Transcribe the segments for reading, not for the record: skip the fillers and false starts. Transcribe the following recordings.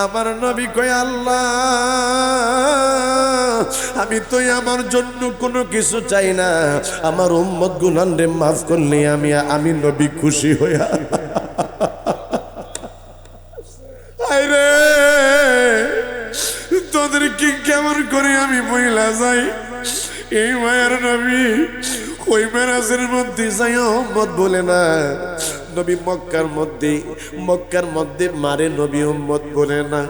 আমার নবী কয় আল্লাহ আমি তো আমার জন্য কোনো কিছু চাই না, আমার উম্মত গুনাহরে মাফ করলে আমি নবী খুশি হইয়া। আরে তোদের কি কেমন করে আমি বইলা যাই, এই মায়ের নবী ওই মেরাজের মধ্যে যাই উম্মত বলে না, নবী মক্কার মধ্যে মারে, নবী উম্মত বলে না।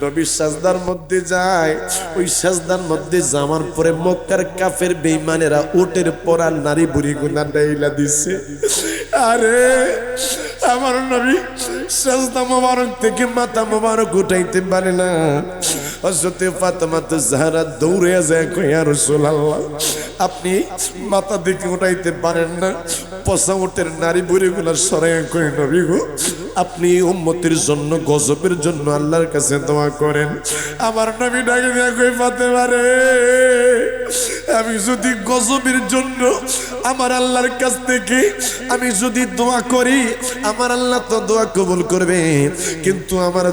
নবী সাজদার মধ্যে যায়, ওই সাজদার মধ্যে যাওয়ার পরে মক্কার কাফের বেঈমানেরা উটের পরা নারী বুড়ি গুনা ডাইলা দিছে। আরে আমার নবী সাজদা মোবারক থেকে মাথা মোবারক উঠাইতে পারে না। হযরতে ফাতেমা জাহরা দৌড়ে যায়, কয় ইয়া রাসূলুল্লাহ আপনি মাথা দিকে উঠাইতে পারেন না, পচা উটের নারী বুড়িগুলা সরাইয়া, কয় নবী গো আপনি উম্মতের জন্য গজবের জন্য আল্লাহর কাছে দোয়া করেন। আমার নবী ডাকে দিয়া কই ফাতেমা রে, আমি যদি গজবের জন্য আমার আল্লাহর কাছ থেকে আমি যদি দোয়া করি, আমার আল্লাহ তো দোয়া কবুল করবে, কিন্তু আমার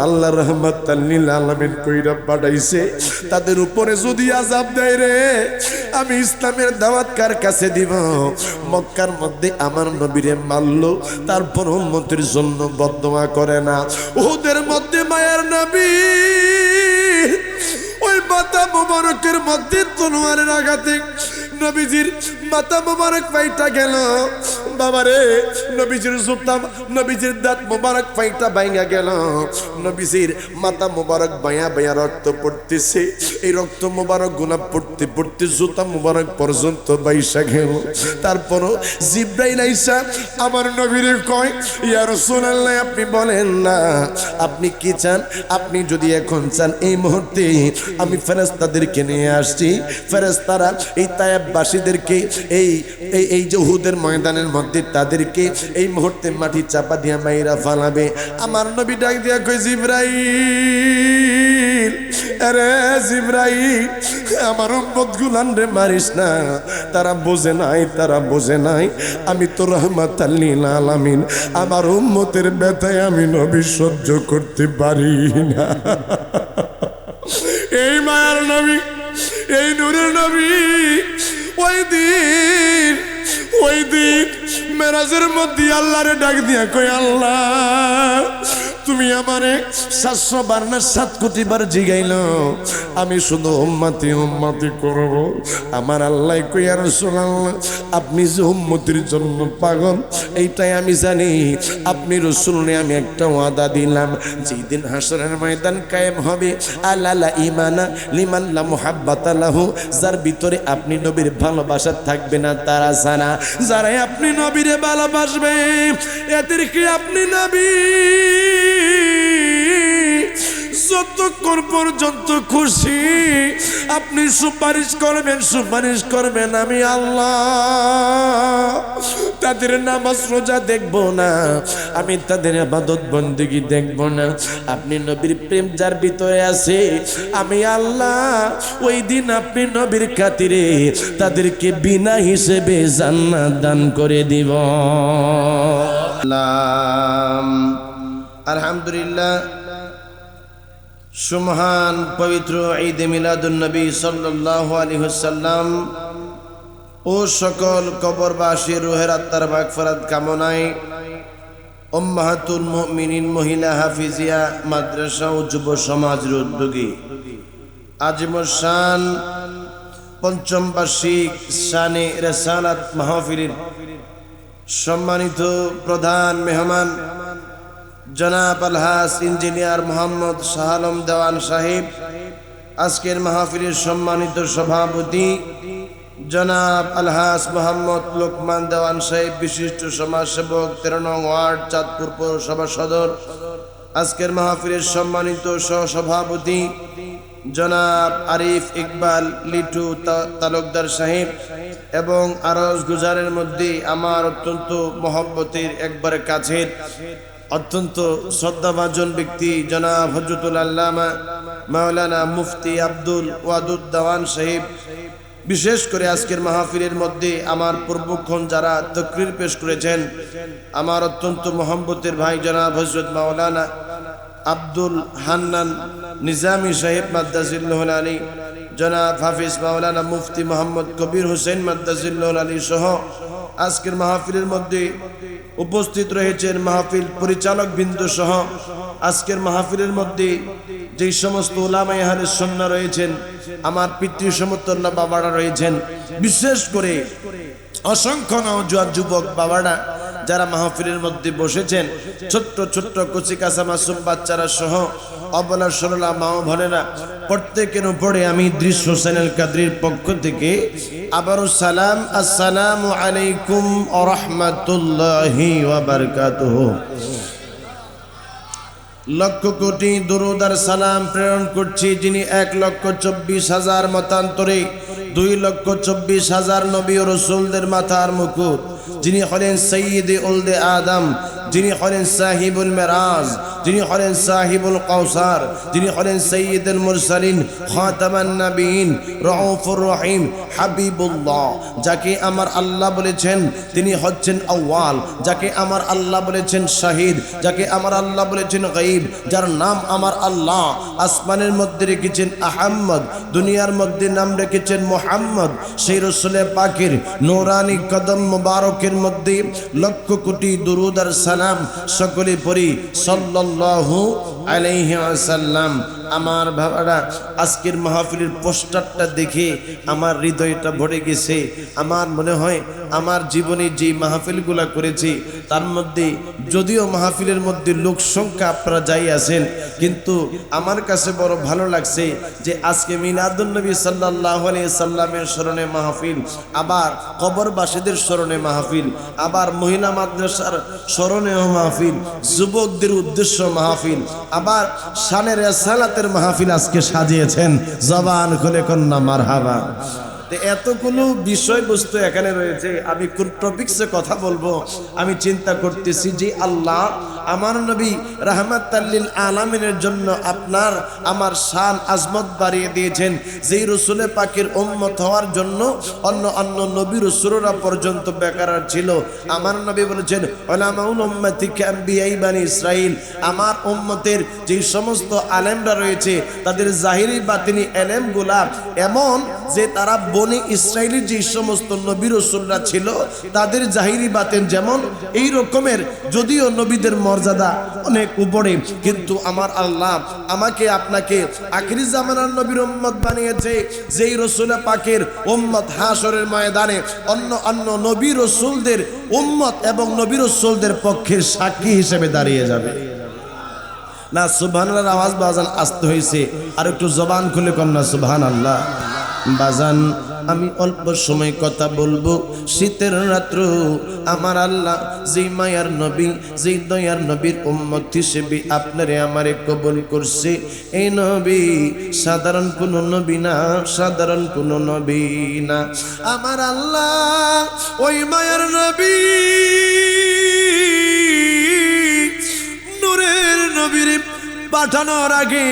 আল্লাহ রাহমাতাল লিল আলামিন কইরা পাঠাইছে, তাদের উপরে যদি আযাব দেয় রে, আমি ইসলামের দাওয়াত কার কাছে দিব? মক্কার মধ্যে আমার নবীরে মারলো, তারপর উম্মতের জন্য বদদোয়া করে না। উহুদের মধ্যে মায়ের নবী ওই মাথা মুবারকের মধ্যে তলোয়ারের আঘাতে নবীজির মাথা মুবারক ফাইটা গেল। বাবারে নবীজির জুতাম, নবীজির দাঁত মুবারক ফাইটা বাইঙ্গা গেল, নবীজির মাথা মুবারক বায়া বায়া রক্ত পড়তেছে। এই রক্ত মুবারক গুনা পড়তে পড়তে জুতা মুবারক পর্যন্ত বাইসা গেল। তারপরও জিব্রাইল আইসা আমার নবীরে কয় ইয়া রাসূলুল্লাহ আপনি বলেন না আপনি কি চান, আপনি যদি এখন চান এই মুহূর্তে আমি ফেরেশতাদেরকে নিয়ে আসছি, ফেরেশতারা এই তায়েববাসীদেরকে এই যে উহুদের ময়দানের মধ্যে তাদেরকে এই মুহূর্তে মাটি চাপা দিয়া মাইরা ফালাবে। আমার নবী ডাক দিয়া কই জিবরাইল, আরে জিবরাইল আমার উম্মত গুলানরে মারিস না, তারা বোঝে নাই আমি তো রাহমাতাল লিল আলামিন, আমার উম্মতের ব্যথায় আমি নবী সহ্য করতে পারি না। এই মায়ার নবী, এই নূরের নবী ওই দিন মেরাজের মধ্যে আল্লাহরে ডাক দিয়া কই আল্লাহ তুমি আমারে 700 বার না 7 কোটি বার জিগাইল, আমি শুধু উম্মতি করব। আমার আল্লাহ কই ইয়া রাসূলুল্লাহ আপনি যে উম্মতির জন্য পাগল এইটাই আমি জানি, আপনি রাসূলকে আমি একটা ওয়াদা দিলাম, যেদিন হাসরের ময়দান কায়েম হবে আলা ঈমানা লিমান লা মুহাব্বাতা লাহু, যার ভিতরে আপনি নবীর ভালোবাসা থাকবে না তারা জানা, যারা আপনি নবীরে ভালোবাসবে এদেরকে আপনি নবী যতক্ষণ পর্যন্ত খুশি আপনি সুপারিশ করবেন আমি আল্লাহ তাদের নামাজ রোজা দেখব না, আমি তাদের ইবাদত বন্দেগী দেখব না, আপনি নবীর প্রেম যার ভিতরে আছে আমি আল্লাহ ওই দিন আপনি নবীর খাতিরে তাদেরকে বিনা হিসেবে জান্নাত দান করে দিব। আলহামদুলিল্লাহ। সুমহান পবিত্র ঈদ মিলাদুন নবী সাল্লাল্লাহু আলাইহি ওয়াসাল্লাম ও সকল কবরবাসীর রূহের আত্মার মাগফিরাত কামনায় উম্মাহাতুল মুমিনিন মহিলা হাফিজিয়া মাদ্রাসা ও যুব সমাজের উদ্যোগী আজিমুস শান পঞ্চম বার্ষিক শানে রিসালাত মাহফিলের সম্মানিত প্রধান মেহমান জনাব আলহাজ ইঞ্জিনিয়ার মোহাম্মদ শাহ আলম দেওয়ান সাহেব, আজকের মাহফিলের সম্মানিত সভাপতি জনাব আলহাজ মোহাম্মদ লোকমান দেওয়ান সাহেব, বিশিষ্ট সমাজসেবক 13 নং ওয়ার্ড চাঁদপুর পৌরসভা সদর, আজকের মাহফিলের সম্মানিত সহসভাপতি জনাব আরিফ ইকবাল লিটু তালুকদার সাহেব, এবং আরজ গুজারের মধ্যে আমার অত্যন্ত মহব্বতের একবারে কাছের অত্যন্ত শ্রদ্ধাভাজন ব্যক্তি জনাব হযরতুল আল্লামা মাওলানা মুফতি আব্দুল ওয়াদুদ দেওয়ান সাহেব, বিশেষ করে আজকের মাহফিলের মধ্যে আমার পূর্বক্ষণ যারা তাকরীর পেশ করেছেন, আমার অত্যন্ত মহব্বতের ভাই জনাব হযরত মাওলানা আব্দুল হান্নান নিজামী সাহেব মাদ্দাজিল্লাহুল আলী, জনাব হাফিজ মাওলানা মুফতি মোহাম্মদ কবির হোসেন মাদ্দাজিল্লাহুল আলী সহ আজকের মাহফিলের মধ্যে উপস্থিত রয়েছেন মাহফিল পরিচালক বিন্দু সহ আজকের মাহফিলের মধ্যে যেই সমস্ত উলামায়ে আহলে সুন্নাহ রয়েছেন, আমার পিতৃ সমতুল্য বাবারা রয়েছেন, বিশেষ করে অসংখ্য নওজোয়ান যুবক বাবারা যারা মাহফিলের মধ্যে বসেছেন, ছোট্ট ছোট্ট কচি কাঁচা মাসুম বাচ্চারা সহ অবলা সরলা মা ও বোনেরা, প্রত্যেকের উপরে আমি ইদ্রিস হোসেন আল কাদরির পক্ষ থেকে আবারও সালাম, আসসালামু আলাইকুম ওয়া রাহমাতুল্লাহি ওয়া বারাকাতুহু। লক্ষ কোটি দরুদ আর সালাম প্রেরণ করছি যিনি 1,24,000 মতান্তরে 2,24,000 নবী ও রাসূলদের মাথার মুকুট, যিনি হলেন সাইয়্যিদে উলদে আদম, যিনি হলেন সাহিবুল মেরাজ, যিনি হলেন সাহিবুল কাউসার, যিনি হলেন সাইয়্যিদুল মুরসালিন, খাতামান নবীন, রউফুর রহিম, হাবিবুল্লাহ, যাকে আমার আল্লাহ বলেছেন তিনি হচ্ছেন আউয়াল, যাকে আমার আল্লাহ বলেছেন শাহিদ, যাকে আমার আল্লাহ বলেছেন গায়ব, যার নাম আমার আল্লাহ আসমানের মধ্যে রেখেছেন আহম্মদ, দুনিয়ার মধ্যে নাম রেখেছেন মুহাম্মদ। সেই রাসূলে পাকের নূরানি কদম মুবারকের মধ্যে লক্ষ কোটি দুরূদ আর সালাম সকলে পড়ি সাল্লাল্লাহু আলাইহি ওয়াসাল্লাম। আমার বাবারা, আজকের মাহফিলের পোস্টারটা দেখে আমার হৃদয়টা ভরে গেছে। আমার মনে হয় আমার জীবনে যে মাহফিলগুলা করেছি তার মধ্যে, যদিও মাহফিলের মধ্যে লোক সংখ্যা আপনারা যাই আছেন, কিন্তু আমার কাছে বড় ভালো লাগছে যে আজকে মিলাদুন নবী সাল্লাল্লাহু আলাইহি সাল্লামের স্মরণে মাহফিল, আবার কবরবাসীদের স্মরণে মাহফিল, আবার মহিলা মাদ্রাসার স্মরণেও মাহফিল, যুবকদের উদ্দেশ্য মাহফিল, আবার শানের সালাতের মাহফিল আজকে সাজিয়েছেন। জবান খুলে কন্যা মারহাবা। এতগুলো বিষয়বস্তু এখানে রয়েছে, আমি কোন টপিকসে কথা বলবো আমি চিন্তা করতেছি যে আল্লাহ আমার নবী রাহমাতাল লিল আলামিনের জন্য আপনার আমার শান আজমত বাড়িয়ে দিয়েছেন। যেই রাসূলে পাকের উম্মত হওয়ার জন্য অন্য অন্য নবী রাসূলরা পর্যন্ত বেকার ছিল, আমার নবী বলেছেন উলামাউল উম্মতি কাম্বিয়াই বানি ইসরাইল, আমার উম্মতের যে সমস্ত আলেমরা রয়েছে তাদের জাহিরি বাতিনি এলেমগুলা এমন যে তারা বনি ইসরাইলের যে সমস্ত নবী রাসূলরা ছিল তাদের জাহিরি বাতেন যেমন এই রকমের, যদিও নবীদের মর্যাদা অনেক উপরে, কিন্তু আমার আল্লাহ আমাকে আপনাকে আখিরি জামানার নবীর উম্মত বানিয়েছে। যেই রাসূল পাকের উম্মত হাশরের ময়দানে অন্য অন্য নবী রাসূলদের উম্মত এবং নবী রাসূলদের পক্ষের সাক্ষী হিসেবে দাঁড়িয়ে যাবে। না সুবহানাল্লাহর আওয়াজ বাজান আসতে হয়েছে, আর একটু জবান খুলে কন্যা সুবহানাল্লাহ। বাজান আমি অল্প সময় কথা বলবো। শীতের রাত্র আমার আল্লাহ যেই মায়ার নবী, যেই দয়ার নবীর উম্মত হিসেবে আপনারে আমারে কবুল করছে, এই নবী সাধারণ কোন নবী না, সাধারণ কোন নবী না। আমার আল্লাহ ওই মায়ার নবী নূরের নবীর পাঠানোর আগে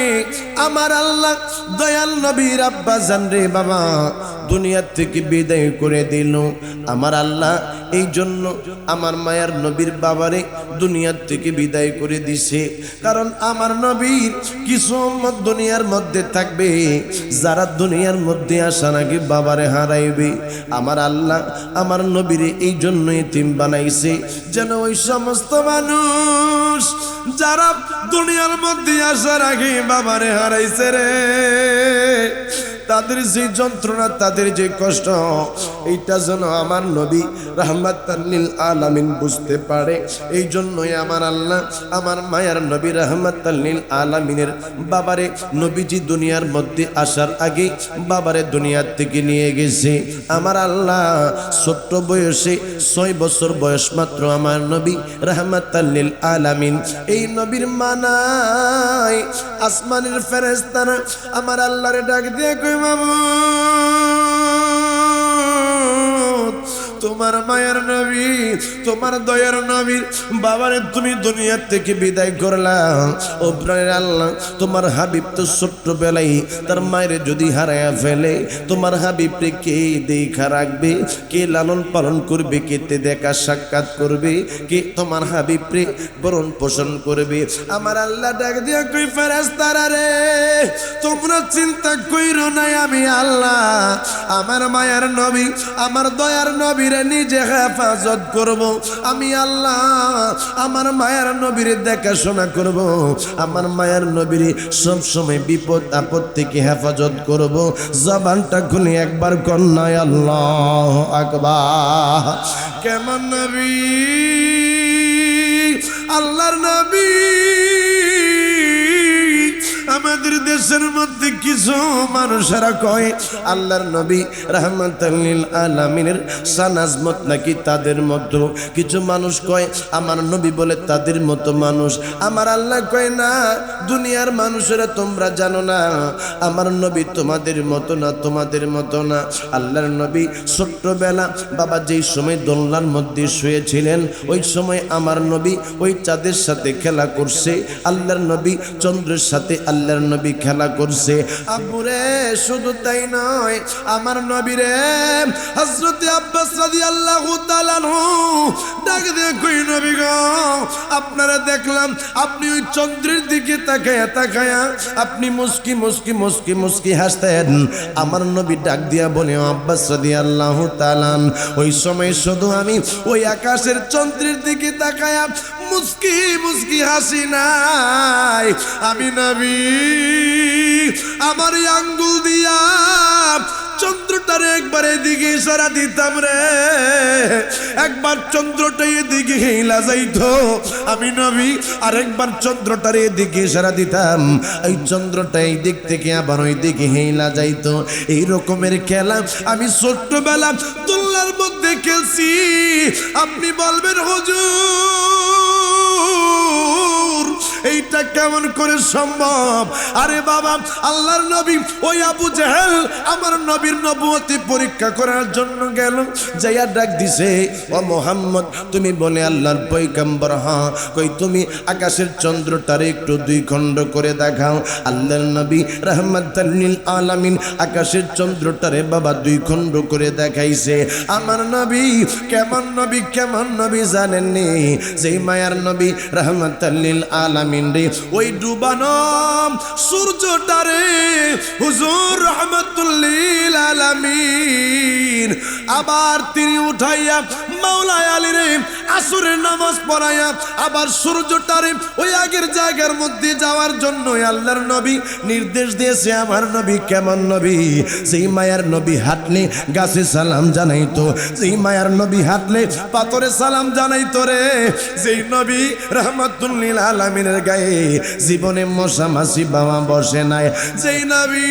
আমার আল্লাহ দয়াল নবীর আব্বা জান রে বাবা দুনিয়ার থেকে বিদায় করে দিল। আমার আল্লাহ এই জন্য আমার মায়ার নবীর বাবারে দুনিয়ার থেকে বিদায় করে দিছে, কারণ আমার নবীর কিছু উম্মত দুনিয়ার মধ্যে থাকবে যারা দুনিয়ার মধ্যে আসার আগে বাবারে হারাইবে। আমার আল্লাহ আমার নবীরে এই জন্য এতিম বানাইছে যেন ওই সমস্ত মানুষ যারা দুনিয়ার মধ্যে আসার আগে বাবারে হারাইছে রে, তাদের যে যন্ত্রণা, তাদের যে কষ্ট, এইটা যেন আমার নবী রাহমাতাল লিল আলামিন বুঝতে পারে। এই জন্যই আমার আল্লাহ আমার মায়ার নবী রাহমাতাল লিল আলামিনের বাবারে নবীজি দুনিয়ার মধ্যে আসার আগে বাবারে দুনিয়ার থেকে নিয়ে গেছে। আমার আল্লাহ ছোট্ট বয়সে 6 বছর বয়স মাত্র আমার নবী রাহমাতাল লিল আলামিন, এই নবীর মানায় আসমানের ফেরেশতারা আমার আল্লাহরে ডাক দিয়ে কই মাবুদ তোমার মায়ের নবী, তোমার দয়ার নবী বাবারে তুমি দুনিয়া থেকে বিদায় করলাম। ও প্রাণের আল্লাহ, তোমার হাবিব তো ছোট্টবেলায় তার মায়ের যদি হারায়া ফেলে, তোমার হাবিবকে কে দেখা রাখবে, কে লালন পালন করবে, কে দেখা সাক্ষাৎ করবে, কে তোমার হাবিবকে বরণ পোষণ করবে? আমার আল্লাহ ডাক দিয়া কই, ফেরেশতারা রে তোমরা চিন্তা কইরো না, আমি আল্লাহ আমার মায়ের নবী আমার দয়ার নবীরে নিজে হেফাজত করব। আমি আল্লাহ আমার মায়ের নবীরে দেখাশোনা করব, আমার মায়ের নবীরে সব সময় বিপদ আপদ থেকে হেফাজত করব। জবানটা খুলে একবার কন্যায় আল্লাহু আকবার। কেমন নবী? আল্লাহর নবী। আমাদের দেশের মধ্যে কিছু মানুষেরা কয় আল্লাহর নবী রাহমাতুল লিল আলামিনের সানাজমত নাকি তাদের মতো। কিছু মানুষ কয় আমার নবী বলে তাদের মতো মানুষ। আমার আল্লাহ কয় না, দুনিয়ার মানুষেরা তোমরা জানো না, আমার নবী তোমাদের মতো না, তোমাদের মতো না। আল্লাহর নবী ছোট্টবেলা বাবা যেই সময় দোলনার মধ্যে শুয়েছিলেন, ওই সময় আমার নবী ওই চাঁদের সাথে খেলা করছে। আল্লাহর নবী চন্দ্রের সাথে আল্লাহর নবী খেলা করছে। আব্বুরে শুধু তাই নয়, আমার নবীরে হযরত আব্বাস রাদিয়াল্লাহু তাআলা আনহু ডাক দিয়ে কই, নবী গো আপনারা দেখলাম আপনি ওই চন্দ্রের দিকে তাকায়া তাকায়া আপনি মুস্কি মুস্কি মুস্কি মুস্কি হাসতেন। আমার নবী ডাক দিয়া বলে, আব্বাস রাদিয়াল্লাহু তাআলা ওই সময় শুধু আমি ওই আকাশের চন্দ্রের দিকে তাকায়া মুস্কি মুস্কি হাসি নাই, আমি নবী আমার আঙ্গুল দিয়া চন্দ্রটারে একবার এদিকে ইশারা দিতাম রে, একবার চন্দ্রটা এদিকে হিলা যাইতো, আমি নবী আরেকবার চন্দ্রটারে এদিকে ইশারা দিতাম, এই চন্দ্রটা এই দিক থেকে আবার ওই দিকে হিলা যাইতো। এই রকমের খেলা আমি ছোট্টবেলা দোলনার মধ্যে খেলছি। আপনি বলবেন হুজুর এইটা কেমন করে সম্ভব? আরে বাবা, আল্লাহর নবী ওই আবু জেহেল আমার নবীর নবুয়তি পরীক্ষা করার জন্য গেল, যাইয়া ডাক দিছে, ও মুহাম্মদ তুমি বলে আল্লাহর পয়গম্বর? হ্যাঁ। কই তুমি আকাশের চন্দ্রটারে একটু দুই খণ্ড করে দেখাও। আল্লাহর নবী রাহমাতুল লিল আলামিন আকাশের চন্দ্রটারে বাবা দুই খণ্ড করে দেখাইছে। আমার নবী কেমন নবী, কেমন নবী জানেননি? যেই মায়ার নবী রাহমাতুল লিল আলামিন রে ওই ডুবানো সূর্যটারে হুজুর রাহমাতুল লিল আলামিন আবার তিনি উঠাইয়া মাওলা আলী রে আসরের নামাজ পড়াইয়া আবার সূর্যটারে ওই আগের জায়গার মধ্যে যাওয়ার জন্য আল্লাহর নবী নির্দেশ দিয়েছে। আমার নবী কেমন নবী? যেই মায়ার নবী হাঁটলে গাছে সালাম জানাইতো, যেই মায়ার নবী হাঁটলে পাথরে সালাম জানাইতো রে, যেই নবী রাহমাতুল লিল আলামিনের গায়ে জীবনে মশা মাছি বাবা বসে নাই, যেই নবী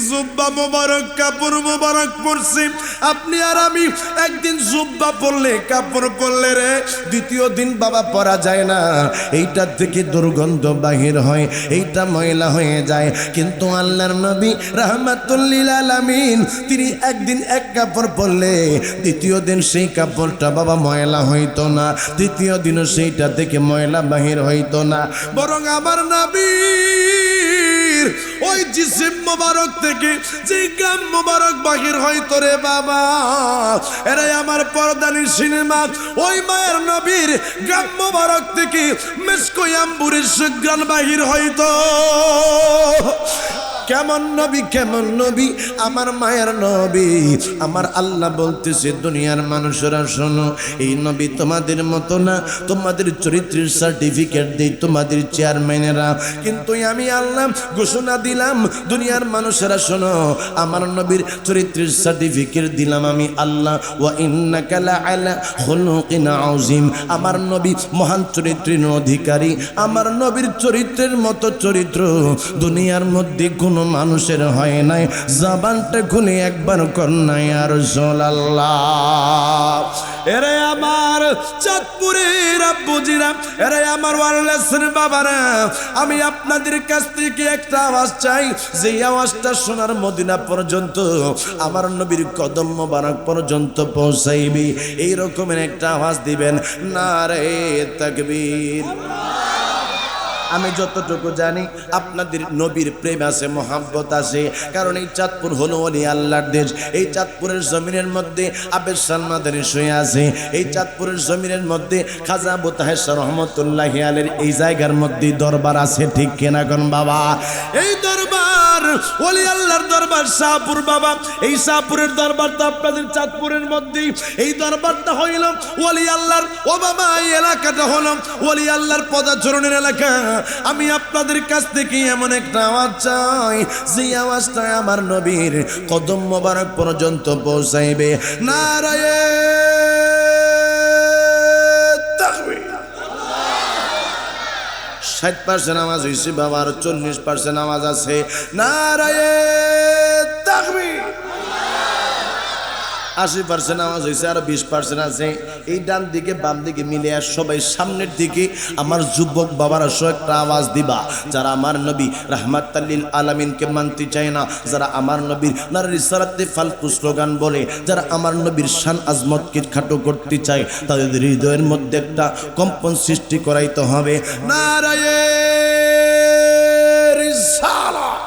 জুব্বা মোবারক কাপড় মোবারক পরছি। আপনি আর আমি একদিন জুব্বা পরলে কাপড় পরলে রে দ্বিতীয় দিন বাবা পরা যায় না, এইটার থেকে দুর্গন্ধ বাহির হয়, এইটা ময়লা হয়ে যায়। কিন্তু আল্লাহর নবী রাহমাতুল লিল আলামিন তিনি একদিন এক কাপড় পরলে দ্বিতীয় দিন সেই কাপড়টা বাবা ময়লা হইতো না, তৃতীয় দিনও সেইটা থেকে ময়লা বাহির হইতো না, বরং আমার নবী ওই জিসিম মোবারক থেকে যে গাম মোবারক বাহির হইতো রে বাবা, এরাই আমার পর্দানি সিনেমা। ওই মায়ের নবীর গাম মোবারক থেকে মিশকো আম্বুরের সুঘ্রাণ বাহির হইতো। কেমন নবী, কেমন নবী? আমার মায়ের নবী। আমার আল্লাহ বলতেছে দুনিয়ার মানুষেরা শোনো, এই নবী তোমাদের মতো না, তোমাদের চরিত্রের সার্টিফিকেট দেই তোমাদের চেয়ারম্যানেরা, কিন্তু আমি আল্লাহ ঘোষণা দিলাম দুনিয়ার মানুষেরা শোনো, আমার নবীর চরিত্রের সার্টিফিকেট দিলাম আমি আল্লাহ। ওয়া ইন্নাকা লাআলা খুলুকিন আযীম, আমার নবী মহান চরিত্রের অধিকারী। আমার নবীর চরিত্রের মতো চরিত্র দুনিয়ার মধ্যে কোন কোনো মানুষের হয় নাই জবানটা খুলে একবার কর না ইয়া রাসূলুল্লাহ। এরে আমার চাঁদপুরের আব্বুজিরা, এরে আমার ওয়ারলেসের বাবারা, আমি আপনাদের কাছ থেকে একটা আওয়াজ চাই, যে আওয়াজটা শোনার মদিনা পর্যন্ত আমার নবীর কদম মোবারক পর্যন্ত পৌঁছাইবে। এই রকমের একটা আওয়াজ দিবেন, নারে তাকবীর। আমি যতটুকু জানি আপনাদের নবীর প্রেম আছে, মোহাব্বত আছে, কারণ এই চাঁদপুর হলো ওলি আল্লাহর দেশ। এই চাঁদপুরের জমিনের মধ্যে আবেদ সালমাদানি শুয়ে আছে, এই চাঁদপুরের জমিনের মধ্যে খাজা আবু তাহের শাহ রহমতুল্লাহি আলাইহির এই জায়গার মধ্যে দরবার আছে, ঠিক কিনা কোন বাবা? এই দরবার ওলি আল্লাহর দরবার শাহপুর বাবা। এই শাহপুরের দরবারটা আপনাদের চাঁদপুরের মধ্যে, এই দরবারটা হইল ওলি আল্লাহর, ও বাবা এই এলাকাটা হলো ওলি আল্লাহর পদাচরণের এলাকা। আমি আপনাদের কাছ থেকে এমন একটা আওয়াজ চাই, যে আওয়াজটা আমার নবীর কদম মোবারক পর্যন্ত পৌঁছাইবে। নারায়ে তাকবীর। 60% আওয়াজ হয়েছে বাবা, আর 40% আওয়াজ আছে। নারায়ে তাকবীর। 80% আওয়াজ হয়েছে, আর 20% আছে। এই ডান দিকে বাম দিকে মিলে আর সবাই সামনের দিকে আমার যুবক বাবারা সব একটা আওয়াজ দিবা, যারা আমার নবী রাহমাতাল লিল আলামিনকে মানতে চায় না, যারা আমার নবীর নার রিসালাতে ফালতু স্লোগান বলে, যারা আমার নবীর শান আজমতকে খাটো করতে চায়, তাদের হৃদয়ের মধ্যে একটা কম্পন সৃষ্টি করাইতে হবে। নারায়ে রিসালাত,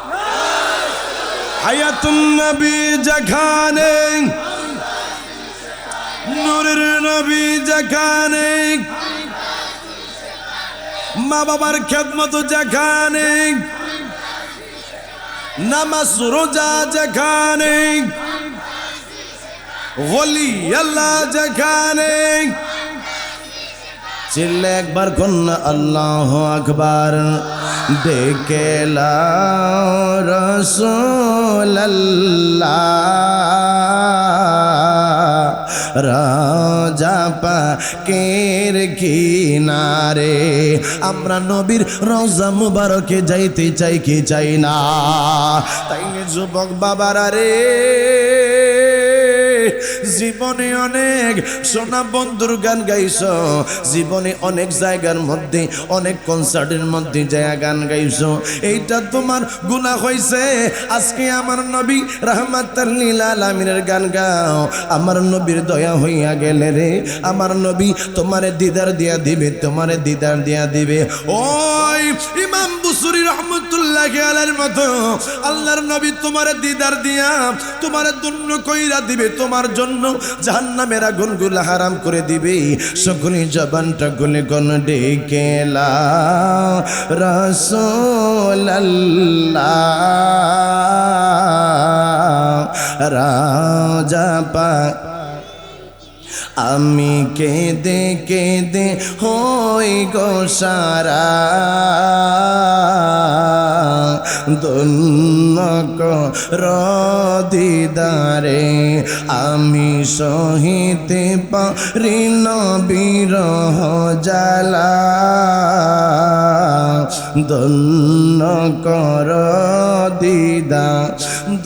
হায়াতুন নবী যেখানে, নূরের নবী যেখানে, মা বাবার খেদমত যেখানে, নামাজ রোজা যেখানে, ওলি আল্লাহ যেখানে, চিল্লে একবার কন্যা আল্লাহু আকবার। ডেকে লাও রাসূলুল্লাহ রাজা পাকের কিনারে, আমরা নবীর রওজা মুবারকে যাইতে চাই কি চাই না? তাইলে যুবক বাবারা রে, জীবনে অনেক সোনা বন্ধুর গান গাইছ, জীবনে অনেক জায়গার মধ্যে অনেক কনসার্টের মধ্যে যায় গান গাইছ, এইটা তোমার গুনাহ হইছে। আজকে আমার নবী রাহমাতাল লিল আলামিনের গান গাও, আমার নবীর দয়া হইয়া গেলে রে, আমার নবী তোমারে দিদার দিয়া দিবে, তোমারে দিদার দিয়া দিবে। ওই ইমাম বুসরি রহমতুল্লাহি আলাইহির মতো আল্লাহর নবী তোমারে দিদার দিয়া তোমারে ধন্য কইরা দিবে, তোমার জন্য জাহান্নামের আগুনগুলো হারাম করে দিবে। সকলে জবানটা গুলে গণ ডেকে লাও রাসূলুল্লাহ রাজা পাক। আমি কেঁদে কেঁদে হই গো সারা, ধন্য কর দিদারে, আমি সহিতে পারি না বিরহ জ্বালা, ধন্য কর দিদা।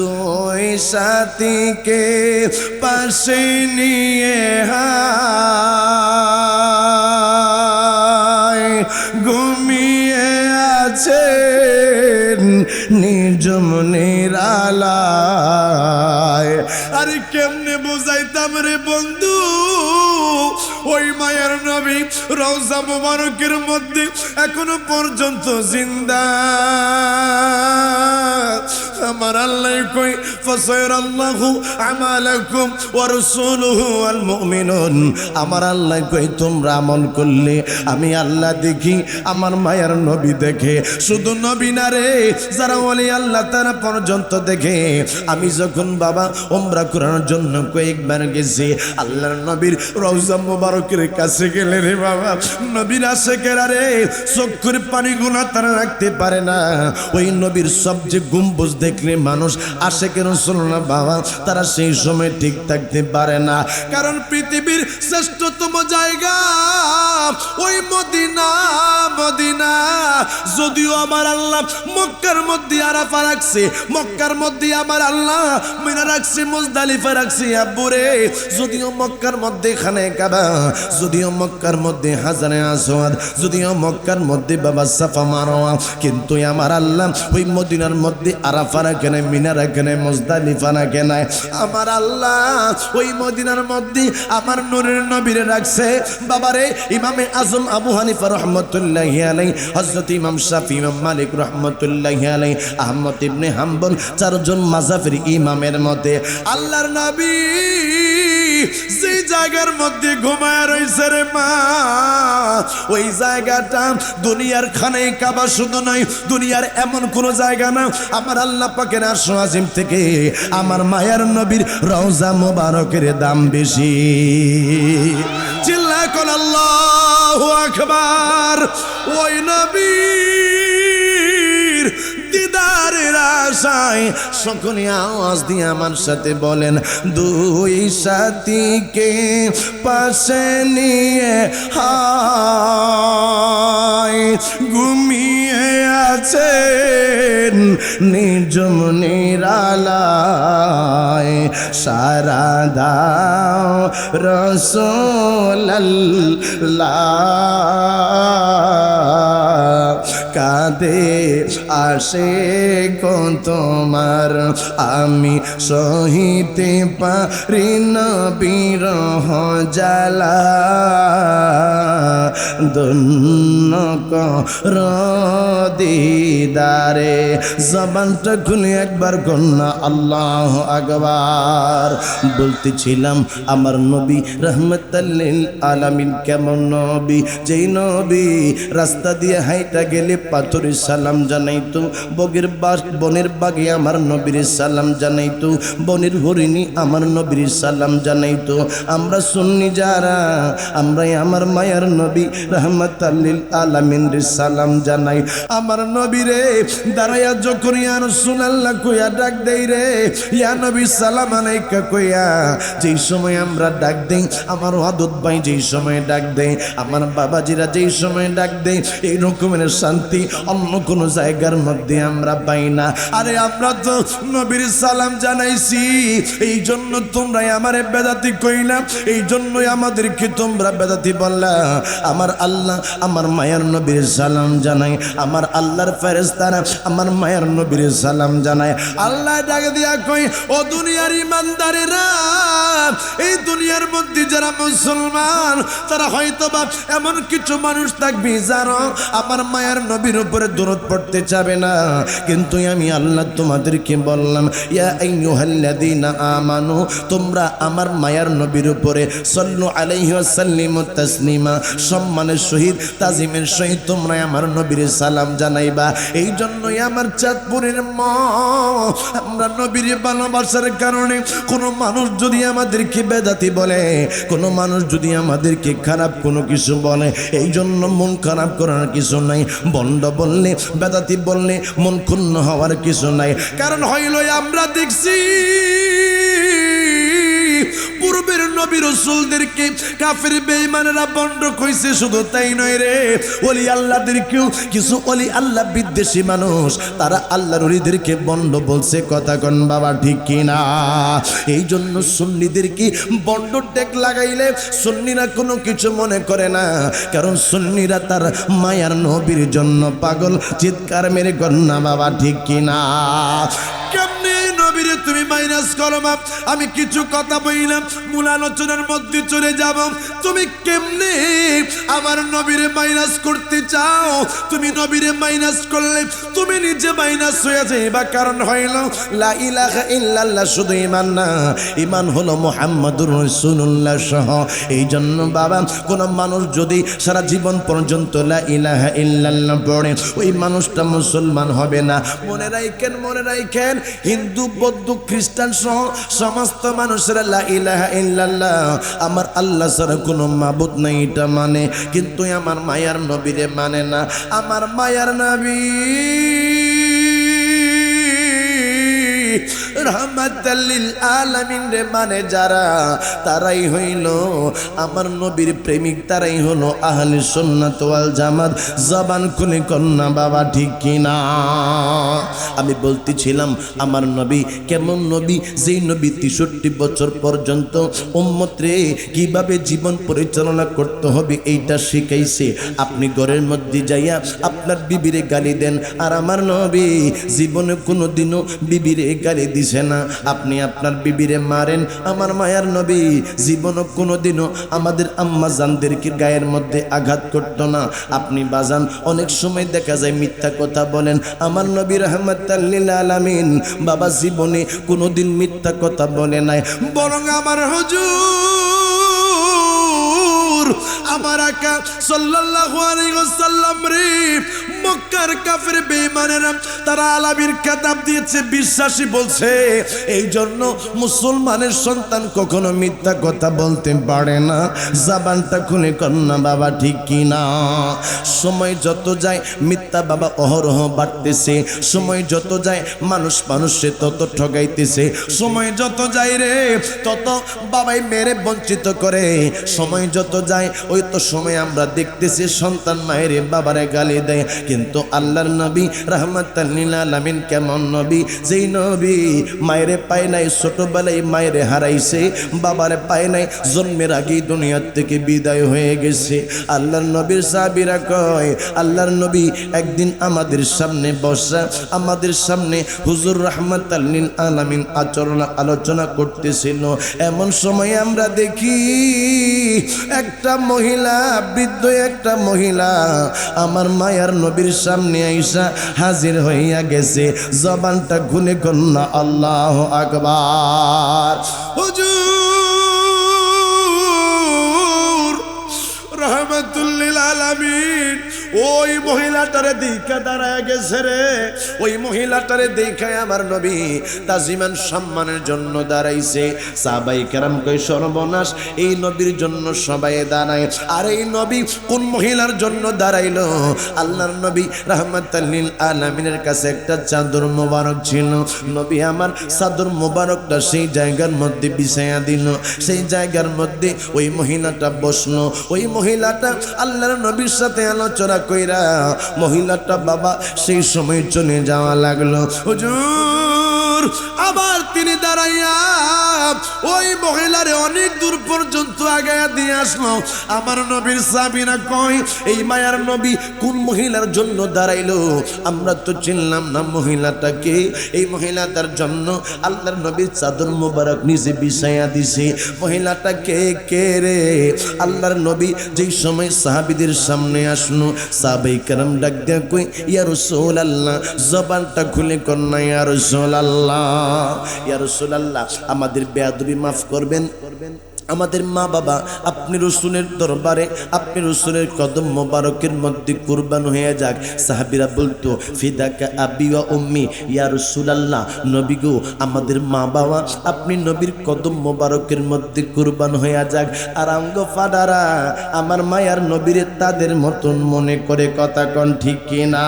দুই সাথীকে পাশে নিয়ে ঘুমিয়ে আছেন নির্জম নিরালায়। আরে কেমনে বোঝাইতাম রে বন্ধু, ওই মায়ের নবী রওজা মুবারকের মধ্যে এখনো পর্যন্ত জিন্দা। আমার আল্লাহ কই ফাসায়ারাল্লাহু আমালাকুম ওয়া রাসূলুহু ওয়াল মুমিনুন, আমার আল্লাহ কই তোমরা আমল করলে আমি আল্লাহ দেখি, আমার মায়ের নবী দেখে। শুধু নবী না রে, যারা ওলি আল্লাহ তারা পর্যন্ত দেখে। আমি যখন বাবা উমরা করার জন্য কয়েকবার গেছি, আল্লাহর নবীর রওজা মুবারকের কাছে গেলে রে বাবা, নবীর আশিকেরা রে চোখের পানিগুলো তারা রাখতে পারে না। ওই নবীর সবচেয়ে গম্বুজ দেখলে মানুষ আশিকের রাসূল না বাবা, তারা সেই সময় ঠিক থাকতে পারে না। কারণ পৃথিবীর শ্রেষ্ঠতম জায়গা ওই মদিনা, মদিনা যদিও আমার আল্লাহ মক্কার মধ্যে আরাফা রাখছে, মক্কার মধ্যে আমার আল্লাহ মিনা রাখছে, মুজদালিফা রাখছে আব্বুরে, যদিও মক্কার মধ্যে খানে কাবা, যদিও মক্কার মধ্যে হাজারে আসওয়াদ, যদিও মক্কার মধ্যে বাবা সাফা মারওয়া, কিন্তু আমার আল্লাহ ওই মদিনার মধ্যে আরাফা রাখে নাই, মিনা রাখে নাই, মুজদালিফা রাখে নাই। আমার আল্লাহ ওই মদিনার মধ্যে আমার নূরের নবীরে রাখছে। বাবারে ইমামে আজম আবু হানিফা রহমতুল্লাহি আলাইহি, হযরত ইমাম শাফি, ইমাম মালিক রহমতুল্লাহি আলাইহি, আহমদ ইবনে হাম্বল, চারজন মাযহাবের ইমামের মধ্যে আল্লাহর নবী যে জায়গার মধ্যে ঘুমায় রইছে রে মা, ওই জায়গাটা দুনিয়ার খানে কাবা শুধু নয়, দুনিয়ার এমন কোন জায়গা না আমার আল্লাহ পাকের আরশ আজিম থেকে আমার মায়ার নবীর রওজা মোবারকের দাম বেশি। চিল্লা কর আল্লাহু আকবার। ওই নবীর দিদারের আশায় সকলে আওয়াজ দিয়ে আমার সাথে বলেন, দুই সাথীকে পাশে নিয়ে হায় ঘুমিয়ে আছেন নির্জন নিরালায়, সারা দাও রাসূলুল্লাহ, কাঁদে আসে কোন তোমার, আমি সহিতে পারি না বিরহ জ্বালা, ধন্য কর দিদারে। জবানটা খুলে একবার কন্যা আল্লাহু আকবার। বলতেছিলাম আমার নবী রাহমাতাল লিল আলামিন কেমন নবী, যেই নবী রাস্তা দিয়ে হাইটা গেলে পাথরের সালাম জানাইতো, বনের বাগে আমার নবীর সালাম জানাইতো, বনের হরিণী আমার নবীর সালাম জানাইতো। আমরা সুন্নি যারা, আমরাই আমার মায়ার নবী রাহমাতাল লিল আলামিনের সালাম জানাই। আমার নবীরে দাঁড়াইয়া যখন ইয়া রাসূলুল্লাহ কইয়া ডাক দেই রে, ইয়া নবী সালাম আলাইকা কইয়া যেই সময় আমরা ডাক দেই, আমার ওয়াদুদ ভাই যেই সময় ডাক দেয়, আমার বাবাজিরা যেই সময় ডাক দেয়, এই রকমের শান্তি অন্য কোনো জায়গার মধ্যে আমরা পাই না। আরে আমরা তো নবীর সালাম জানাইছি, এই জন্য তোমরা আমারে বেদাতি কইলা, এই জন্যই আমাদেরকে তোমরা বেদাতি বললা। আমার আল্লাহ আমার মায়ার নবীর সালাম জানাই, আমার আল্লাহর ফেরেশতারা আমার মায়ার নবীর সালাম জানায়। আল্লাহ ডাক দিয়া কই, ও দুনিয়ার ইমানদারেরা, এই দুনিয়ার মধ্যে যারা মুসলমান তারা হয়তো বা এমন কিছু মানুষ থাকবে যারা আমার মায়ার নবীর উপরে দরুদ পড়তে চাবে না, কিন্তু আমি আল্লাহ তোমাদেরকে বললাম, ইয়া আইয়ুহাল্লাযীনা আমানু, তোমরা আমার মায়ার নবীর উপরে সাল্লু আলাইহি ওয়া সাল্লিমু তাসলিমা, সম্মানের সহিত তাজিমের সহিত তোমরা আমার নবীর সালাম জানাইবা। এই জন্যই আমার চাঁদপুরের মা, আমরা নবীর ভালোবাসার কারণে কোনো মানুষ যদি আমাদেরকে বেদাতি বলে, কোনো মানুষ যদি আমাদেরকে খারাপ কোনো কিছু বলে, এই জন্য মন খারাপ করার কিছু নাই। বন্ড বললে বেদাতি বললে মন ক্ষুণ্ণ হওয়ার কিছু নাই। কারণ হইল আমরা দেখছি পূর্বের নবী রাসূলদেরকে কাফের বেঈমানেরা বন্ড কইছে, শুধু তাই নয় রে, ওলি আল্লাহদেরকেও কিছু ওলি আল্লাহ বিদ্বেষী মানুষ তারা আল্লাহর ওলিদেরকে বন্ড বলছে। কথা কোন বাবা ঠিক কিনা? এই জন্য সুন্নিদেরকে বন্ড টেক লাগাইলে সুন্নিরা কোনো কিছু মনে করে না, কারণ সুন্নিরা তার মায়ার নবীর জন্য পাগল। চিৎকার মেরে কন্যা বাবা ঠিক কিনা? কেমনে নবীরে তুমি মাইনাস করো? আমি কিছু কথা বললাম, মূল আলোচনার মধ্যে চলে যাব। তুমি কেমনে আমার নবীরে মাইনাস করতে চাও? তুমি নবীরে মাইনাস করলে তুমি নিজে মাইনাস হয়ে যাবে। কারণ হইল লা ইলাহা ইল্লাল্লাহ শুধু ঈমান না, ঈমান হলো মুহাম্মাদুর রাসূলুল্লাহ সহ। এই জন্য বাবা কোন মানুষ যদি সারা জীবন পর্যন্ত লা ইলাহা ইল্লাল্লাহ পড়ে, ওই মানুষটা মুসলমান হবে না। মনে রাখেন, মনে রাখেন, হিন্দু বৌদ্ধ খ্রিস্টান সহ সমস্ত মানুষেরা লা ইলাহা ইল্লাল্লাহ আমার আল্লাহ ছাড়া কোনো মাবুদ নাই এটা মানে, কিন্তু আমার মায়ার নবীরে মানে না। আমার মায়ার নবী রাহমাতাল লিল আলামিন রে মানে যারা, তারাই হইল আমার নবীর প্রেমিক, তারাই হলো আহলে সুন্নাত ওয়াল জামাত। জবান খুলে কন্যা বাবা ঠিক কিনা? আমি বলতেছিলাম আমার নবী কেমন নবী, যেই নবী 63 বছর পর্যন্ত উম্মতরে কিভাবে জীবন পরিচালনা করতে হবে এইটা শিখাইছে। আপনি ঘরের মধ্যে যাইয়া আপনার বিবিরে গালি দেন, আর আমার নবী জীবনে কোনোদিনও বিবিরে গালি দিছে না। আপনি আপনার বিবিরে মারেন, আমার মায়ার নবী জীবনে কোনোদিনও আমাদের আম্মা জানদেরকে গায়ের মধ্যে আঘাত করতো না। আপনি বাজান অনেক সময় দেখা যায় মিথ্যা কথা বলেন, আমার নবী রাহমাতাল লিল আলামিন বাবা জীবনে কোনোদিন মিথ্যা কথা বলে নাই, বরং আমার হুজুর আমার আকা সাল্লাল্লাহু আলাইহি ওয়াসাল্লাম রে মক্কার কাফের বেঈমানেরা তারা আলামির খেতাব দিয়েছে, বিশ্বাসী বলছে। এই জন্য মুসলমানের সন্তান কখনো মিথ্যা কথা বলতে পারে না। জবানটা খুলে কন্যা বাবা ঠিক কিনা? সময় যত যায় মিথ্যা বাবা অহরহ বাড়তেছে, সময় যত যায় মানুষ মানুষে তত ঠগাইতেছে, সময় যত যায় রে তত বাবাই মেরে বঞ্চিত করে, সময় যত যায় ওই তো সময় আমরা দেখতেছি সন্তান মায়ের বাবারে গালি দেয়। কিন্তু আল্লাহর নবী রাহমাতাল লিল আলামিন কেমন নবী, যেই নবী মায়েরে পায় নাই, ছোটবেলায় মায়েরে হারাইছে, বাবারে পায় নাই, জন্মের আগেই দুনিয়ার থেকে বিদায় হয়ে গেছে। আল্লাহর নবীর সাহাবীরা কয় আল্লাহর নবী একদিন আমাদের সামনে বসা, আমাদের সামনে হুজুর রাহমাতাল লিল আলামিন আলোচনা করতেছিল। এমন সময় আমরা দেখি একটা মহিলা, বৃদ্ধ একটা মহিলা আমার মায়ার নবীর সামনে আইসা হাজির হইয়া গেছে। জবানটা খুলে কন্যা আল্লাহু আকবার। হুজুর রাহমাতুল লিল আলামিন ওই মহিলাটারে দেখা দাঁড়ায় গেছে রে, ওই মহিলাটারে দেখায় আমার নবী তাজিমান সম্মানের জন্য দাঁড়াইছে। সাহাবায়ে কেরাম কয় সর্বনাশ, এই নবীর জন্য সবাই দাঁড়ায়, আর এই নবী কোন মহিলার জন্য দাঁড়াইলো? আল্লাহর নবী রাহমাতাল লিল আলামিনের কাছে একটা চাদর মোবারক ছিল, নবী আমার চাদর মোবারকটা সেই জায়গার মধ্যে বিছাইয়া দিল। সেই জায়গার মধ্যে ওই মহিলাটা বসলো। ওই মহিলাটা আল্লাহর নবীর সাথে আলোচনা কইরা মহিলাটা বাবা সেই সময় চলে যাওয়া লাগলো। হুজুর আবার তিনি দাঁড়াইয়া ওই মহিলারে অনেক দূর পর্যন্ত আগায়া দিয়ে আসলো। আমার নবীর সাহাবীরা কয় এই মায়ার নবী কোন মহিলার জন্য দাঁড়াইলো? আমরা তো চিনলাম না মহিলাটাকে। এই মহিলাটার জন্য আল্লাহর নবীর চাদর মোবারক নিজে বিছাইয়া দিছে। মহিলাটাকে কে রে? আল্লাহর নবী যেই সময় সাহাবীদের সামনে আসলো, সাহাবায়ে কেরাম ডাক দিয়া কই ইয়া রাসূলুল্লাহ, জবানটা খুলে কন্যা ইয়া রাসূলুল্লাহ, ইয়া রাসূলুল্লাহ আমাদের বেয়াদবি মাফ করবেন, আমাদের মা বাবা আপনি রসুলের দরবারে, আপনি রসুলের কদম মোবারকের মধ্যে কুরবান হয়ে যাক। সাহাবীরা বলতো ফিদাকা আবি ওয়া উম্মি ইয়া রাসূলুল্লাহ, নবী গো আমাদের মা বাবা আপনি নবীর কদম মোবারকের মধ্যে কুরবান হয়ে যাক। আর আঙ্গ ফাদারা আমার মায়ার নবীরে তাদের মতন মনে করে, কথা কোন ঠিক কিনা?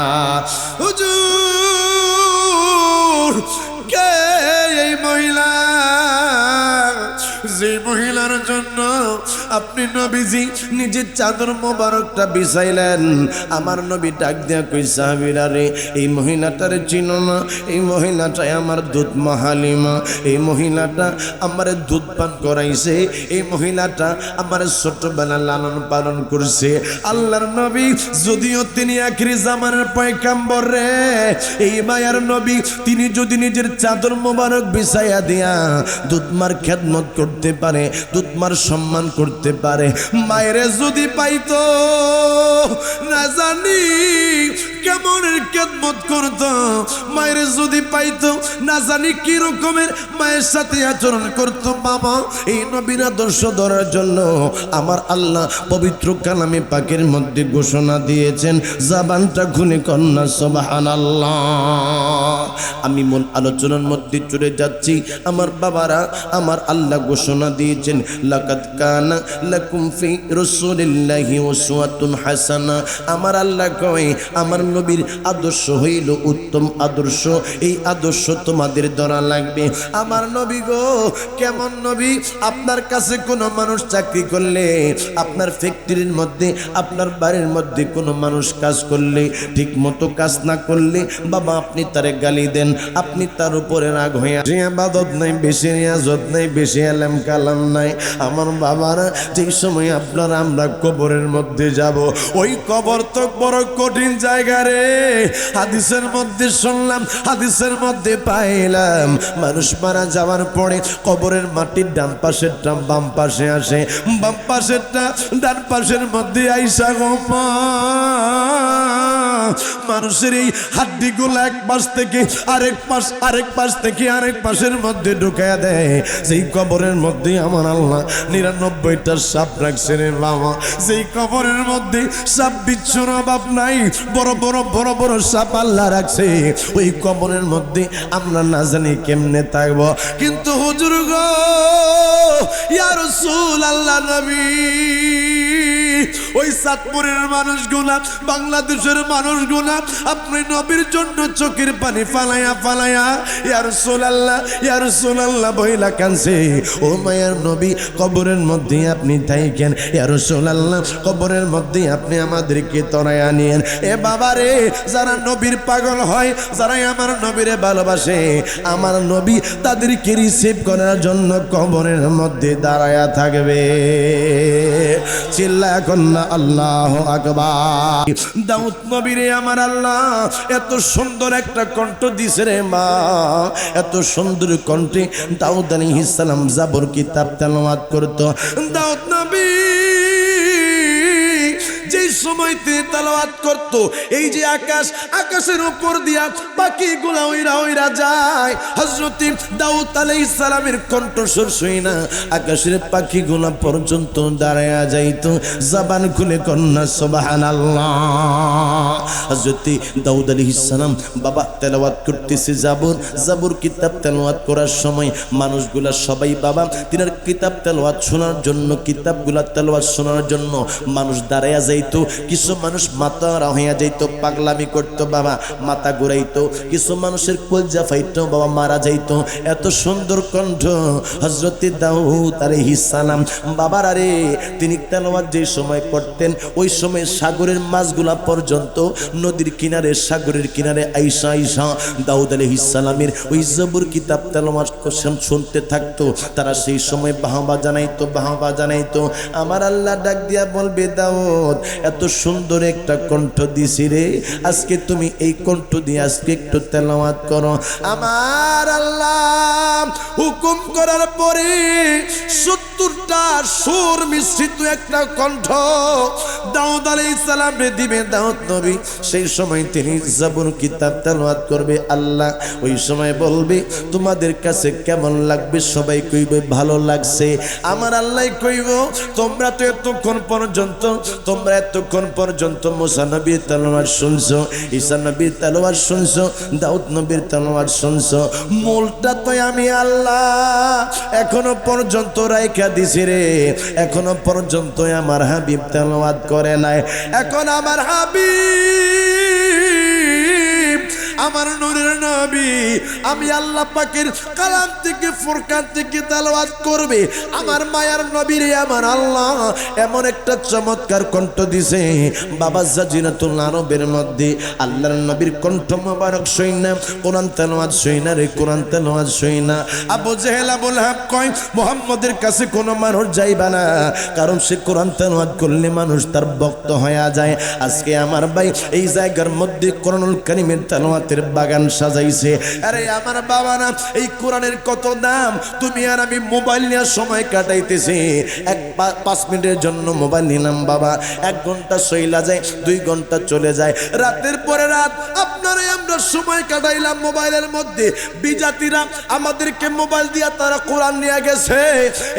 হুজুর কে এই মহিলা? যে মহিলার জন্য আপনি নবীজি নিজের চাদর মোবারকটা বিছাইলেন। আমার নবী ডাক দিয়া কই সাহাবীরা রে এই মহিলাটারে চিনো না? এই মহিলাটাই আমার দুধ মা হালিমা, এই মহিলাটা আমার দুধ পান করাইছে, এই মহিলাটা আমার ছোটবেলা লালন পালন করছে। আল্লাহর নবী যদিও তিনি আখিরি জামানের পয়গাম্বর রে, এই মায়ার নবী তিনি যদি নিজের চাদর মোবারক বিছাইয়া দিয়া দুধমার খেদমত করতে পারে, দুধমার সম্মান করতে পারে, মায়েরে যদি পাইতো না জানি কেমন খেদমত করতো, মায়ের যদি পাইতো না জানি কি রকমের মায়ের সাথে আচরণ করতো। মামা এই নবীর আদর্শ ধরার জন্য আমার আল্লাহ পবিত্র কালামে পাকের মধ্যে ঘোষণা দিয়েছেন, জবানটা খুলে কন্যা সুবহানাল্লাহ। আমি মূল আলোচনার মধ্যে চলে যাচ্ছি। আমার বাবারা, আমার আল্লাহ ঘোষণা দিয়েছেন লাকাদ কানা লাকুম ফি রাসূলিল্লাহি উসওয়াতুন হাসানা। আমার আল্লাহ কয় আমার নবীর আদর্শ হইল উত্তম আদর্শ। এই আদর্শ তোমাদের ধরা লাগবে। আমার নবী গো, কেমন নবী? আপনার কাছে কোনো মানুষ চাকরি করলে, আপনার ফ্যাক্টরির মধ্যে, আপনার বাড়ির মধ্যে কোনো মানুষ কাজ করলে, ঠিক মতো কাজ না করলে বাবা আপনি তারে গালি দেন, আপনি তার উপরে রাগ হয়ে ইবাদত নাই, বেশি নিয়াজত নাই, বেশি আলেম কালাম নাই। আমার বাবারা, যে সময় আপনারা আমরা কবরের মধ্যে যাব, ওই কবর তো বড় কঠিন জায়গা রে। হাদিসের মধ্যে শুনলাম, হাদিসের মধ্যে পাইলাম, মানুষ মারা যাওয়ার পরে কবরের মাটির ডান পাশেরটা বাম পাশে আসে, বাম পাশেরটা ডান পাশের মধ্যে আইসা গো মা, মানুষের এই হাড্ডিগুলো এক পাশ থেকে আরেক পাশ থেকে আরেক পাশের মধ্যে ঢুকায়া দেয়। সেই কবরের মধ্যে আমার আল্লাহ 99টা সাপ রাখছে রে বাবা। সেই কবরের মধ্যে সাপ বিচ্ছুর অভাব নাই, বড় বড় বড় বড় সাপ আল্লাহ রাখছে। ওই কবরের মধ্যে আমরা না জানি কেমনে থাকবো। কিন্তু হুজুর গো, ইয়া রাসূল আল্লাহ নবী, ওই চাঁদপুরের মানুষগুলা, বাংলাদেশের মানুষগুলা আপনি নবীর জন্য চোখের পানি ফালাইয়া ফালাইয়া ইয়া রাসূলুল্লাহ, ইয়া রাসূলুল্লাহ বইলা কানছে। ও মায়ার নবী, কবরের মধ্যে আপনি থাকেন, ইয়া রাসূলুল্লাহ কবরের মধ্যে আপনি আমাদেরকে তরায়া নিয়েন। এ বাবা রে, যারা নবীর পাগল হয়, যারা আমার নবীরে ভালোবাসে, আমার নবী তাদেরকে রিসিভ করার জন্য কবরের মধ্যে দাঁড়ায়া থাকবে। চিল্লা কন্যা আল্লাহু আকবার। দাউদ নবীরে আমার আল্লাহ এত সুন্দর একটা কণ্ঠ দিছে রে মা, এত সুন্দর কণ্ঠে দাউদ আলাইহিস সালাম জাবর কিতাব তেলাওয়াত করত। দাউদ নবী যেই সময়তে তেলাওয়াত করত, এই যে আকাশের উপর দিয়া পাখিগুলা উইরা উইরা যায়, হযরত দাউদ আলাইহিস সালামের কণ্ঠস্বর শুই না আকাশের পাখিগুলা পর্যন্ত দাঁড়ায়া যাইতো। জবান খুলে কন্যা সুবহানাল্লাহ। হযরত দাউদ আলাইহিস সালাম বাবা তেলাওয়াত করতেছে জাবর কিতাব তেলাওয়াত করার সময় মানুষগুলা সবাই বাবা তিনার কিতাব তেলাওয়াত শোনার জন্য, কিতাবগুলা তেলাওয়াত শোনার জন্য মানুষ দাঁড়ায়া যাইতো। কিছু মানুষ মাথা হইয়া যাইতো, পাগলামি করতো বাবা, মাথা ঘুরাইতো। কিছু মানুষের কলজা ফাইতো বাবা, মারা যাইতো। এত সুন্দর কণ্ঠ হযরত দাউদ আলাইহিস সালাম বাবার। আরে তিনি তেলাওয়াত যে সময় করতেন, ওই সময় সাগরের মাছগুলা পর্যন্ত নদীর কিনারে, সাগরের কিনারে আইসা আইসা দাউদ আলাইহিস সালামের ওই জবর কিতাব তেলাওয়াত শুনতে থাকতো। তারা সেই সময় বাহবা জানাইতো। আমার আল্লাহ ডাক দিয়া বলবে, দাউদ এত সুন্দর একটা কণ্ঠ দিছি রে, আজকে তুমি এই কণ্ঠ দিয়ে আজকে একটু তেলাওয়াত করো। আমার আল্লাহ হুকুম করার পরে 70টা সুর মিশ্রিত একটা কণ্ঠ দাউদ আলাইহিস সালামে দিবে দাউদ নবী। সেই সময় তিনি জবর কিতাব তেলাওয়াত করবে। আল্লাহ ওই সময় বলবে, তোমাদের কাছে কেমন লাগবে? সবাই কইবে ভালো লাগছে। আমার আল্লাহ কইব, তোমরা এতক্ষণ পর্যন্ত মুসা নবীর তেলাওয়াত শুনছো, ঈসা নবীর তেলাওয়াত শুনছো, দাউদ নবীর তেলাওয়াত শুনছো, মূলটা তো আমি আল্লাহ এখনো পর্যন্ত রাইখা দিছি রে। এখনো পর্যন্ত আমার হাবিব তেলাওয়াত করে নাই। এখন আমার হাবিব, আমার নূরের নবী, আমি আল্লাহ পাকের কালাম থেকে, ফুরকান থেকে তেলাওয়াত করবে। আমার মায়ার নবীরে আমার আল্লাহ এমন একটা চমৎকার কণ্ঠ দিছে বাবা। জাজিরাতুল আরবের মধ্যে আল্লাহর নবীর কণ্ঠ মোবারক শুইনা কোরআন তেলাওয়াত শুইনা রে, কোরআন তেলাওয়াত শুইনা আবু জেহেল আবুল হাব কয়, মুহাম্মদের কাছে কোনো মানুষ যাইবা না, কারণ সে কোরআন তেলাওয়াত করলে মানুষ তার ভক্ত হয়ে যায়। আজকে আমার ভাই এই জায়গার মধ্যে কোরআনুল কারীমের তেলাওয়াতের বাগান সাজাইছে। আরে আমার বাবা না, এই কোরআনের কত দাম। তুমি আর আমি মোবাইল নিয়ে সময় কাটাইতেছি, 5 মিনিটের জন্য মোবাইল নিলাম বাবা, 1 ঘন্টা চইলা যায়, 2 ঘন্টা চলে যায়, রাতের পরে রাত আপনারাই আমরা সময় কাটাইলাম মোবাইলের মধ্যে। বিজাতিরা আমাদেরকে মোবাইল দিয়া তারা কোরআন নিয়ে গেছে,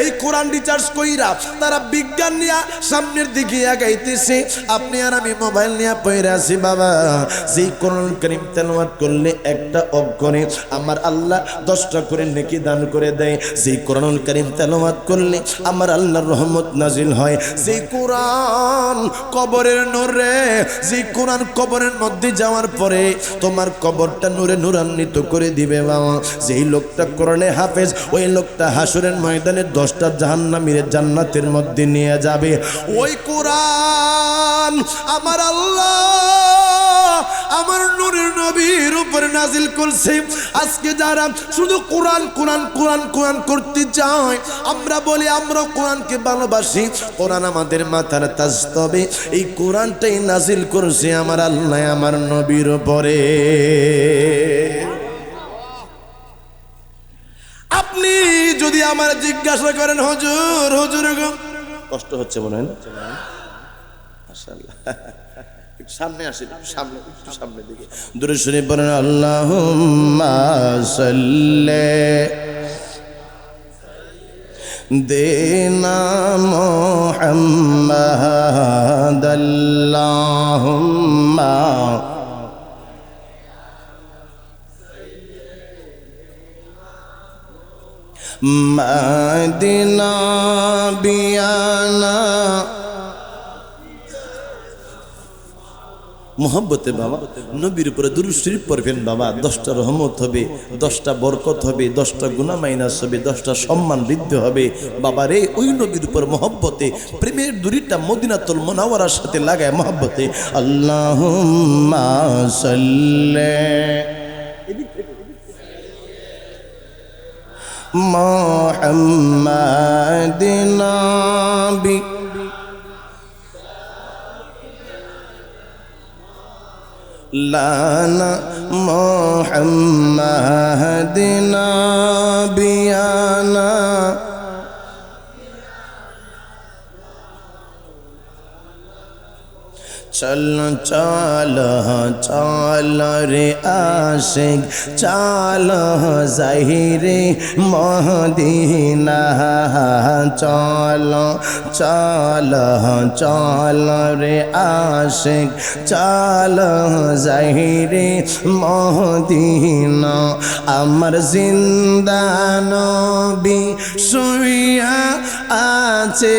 এই কোরআন রিচার্জ কইরা তারা বিজ্ঞান নিয়ে সামনের দিকে আগাইতেছে। আপনি আর আমি মোবাইল নিয়ে পড়ে আছি বাবা। যেই কোরআন কারীম তেলাওয়াত করলে একটা অক্ষরে আমার আল্লাহ 10টা করে নেকি দান করে দেয়। যেই কোরআনুল কারীম তেলাওয়াত করলে আমার আল্লাহর রহমত নাজিল হয়। যেই কোরআন কবরের নূরে, যেই কোরআন কবরের মধ্যে যাওয়ার পরে তোমার কবরটা নূরে নূরান্বিত করে দিবে বাবা। যেই লোকটা কোরআনে হাফেজ, ওই লোকটা হাসরের ময়দানে 10টা জাহান্নামীর জান্নাতের মধ্যে নিয়ে যাবে। ওই কোরআন আমার আল্লাহ আমার নূরের নবীর উপরে নাজিল করছে। আজকে যারা শুধু কোরআন কোরআন কোরআন কোরআন করতে চায়, আমরা বলি আমরা কোরআনকে ভালোবাসি, কোরআন আমাদের মাথার তাজ, তবে এই কোরআনটাই নাজিল করছে আমার আল্লাহ আমার নবীর উপরে। আপনি যদি আমার জিজ্ঞাসা করেন হুজুর হুজুর গো কষ্ট হচ্ছে মনে হয় না? মাশাআল্লাহ, সামনে আসেন, সামনে একটু সামনে দিকে দূরে শুনে বলেন আল্লাহুম্মা সাল্লি দেনা মুহাম্মাদ আল্লাহুম্মা মাদিনা বিয়ানা মোহাব্বতে বাবা নবীর উপরে দুরূদ শরীফ পড়বেন বাবা। 10টা রহমত হবে, 10টা বরকত হবে, 10টা গুনাহ মাইনাস হবে, 10টা সম্মান বৃদ্ধি হবে বাবা রে। ওই নবীর উপর মোহাব্বতে প্রেমের দড়িটা মদিনাতুল মুনাওয়ারার সাথে লাগায় মোহাব্বতে আল্লাহুম্মা সাল্লি মুহাম্মাদিন নাবি লানা মুহাম্মাদিন নাবিয়ানা চল চল চল রে আশিক চল জাহিরে মদিনা চল চল চল রে আশিক চল জাহিরে মদিনা আমার জিন্দা নবী শুইয়া আছে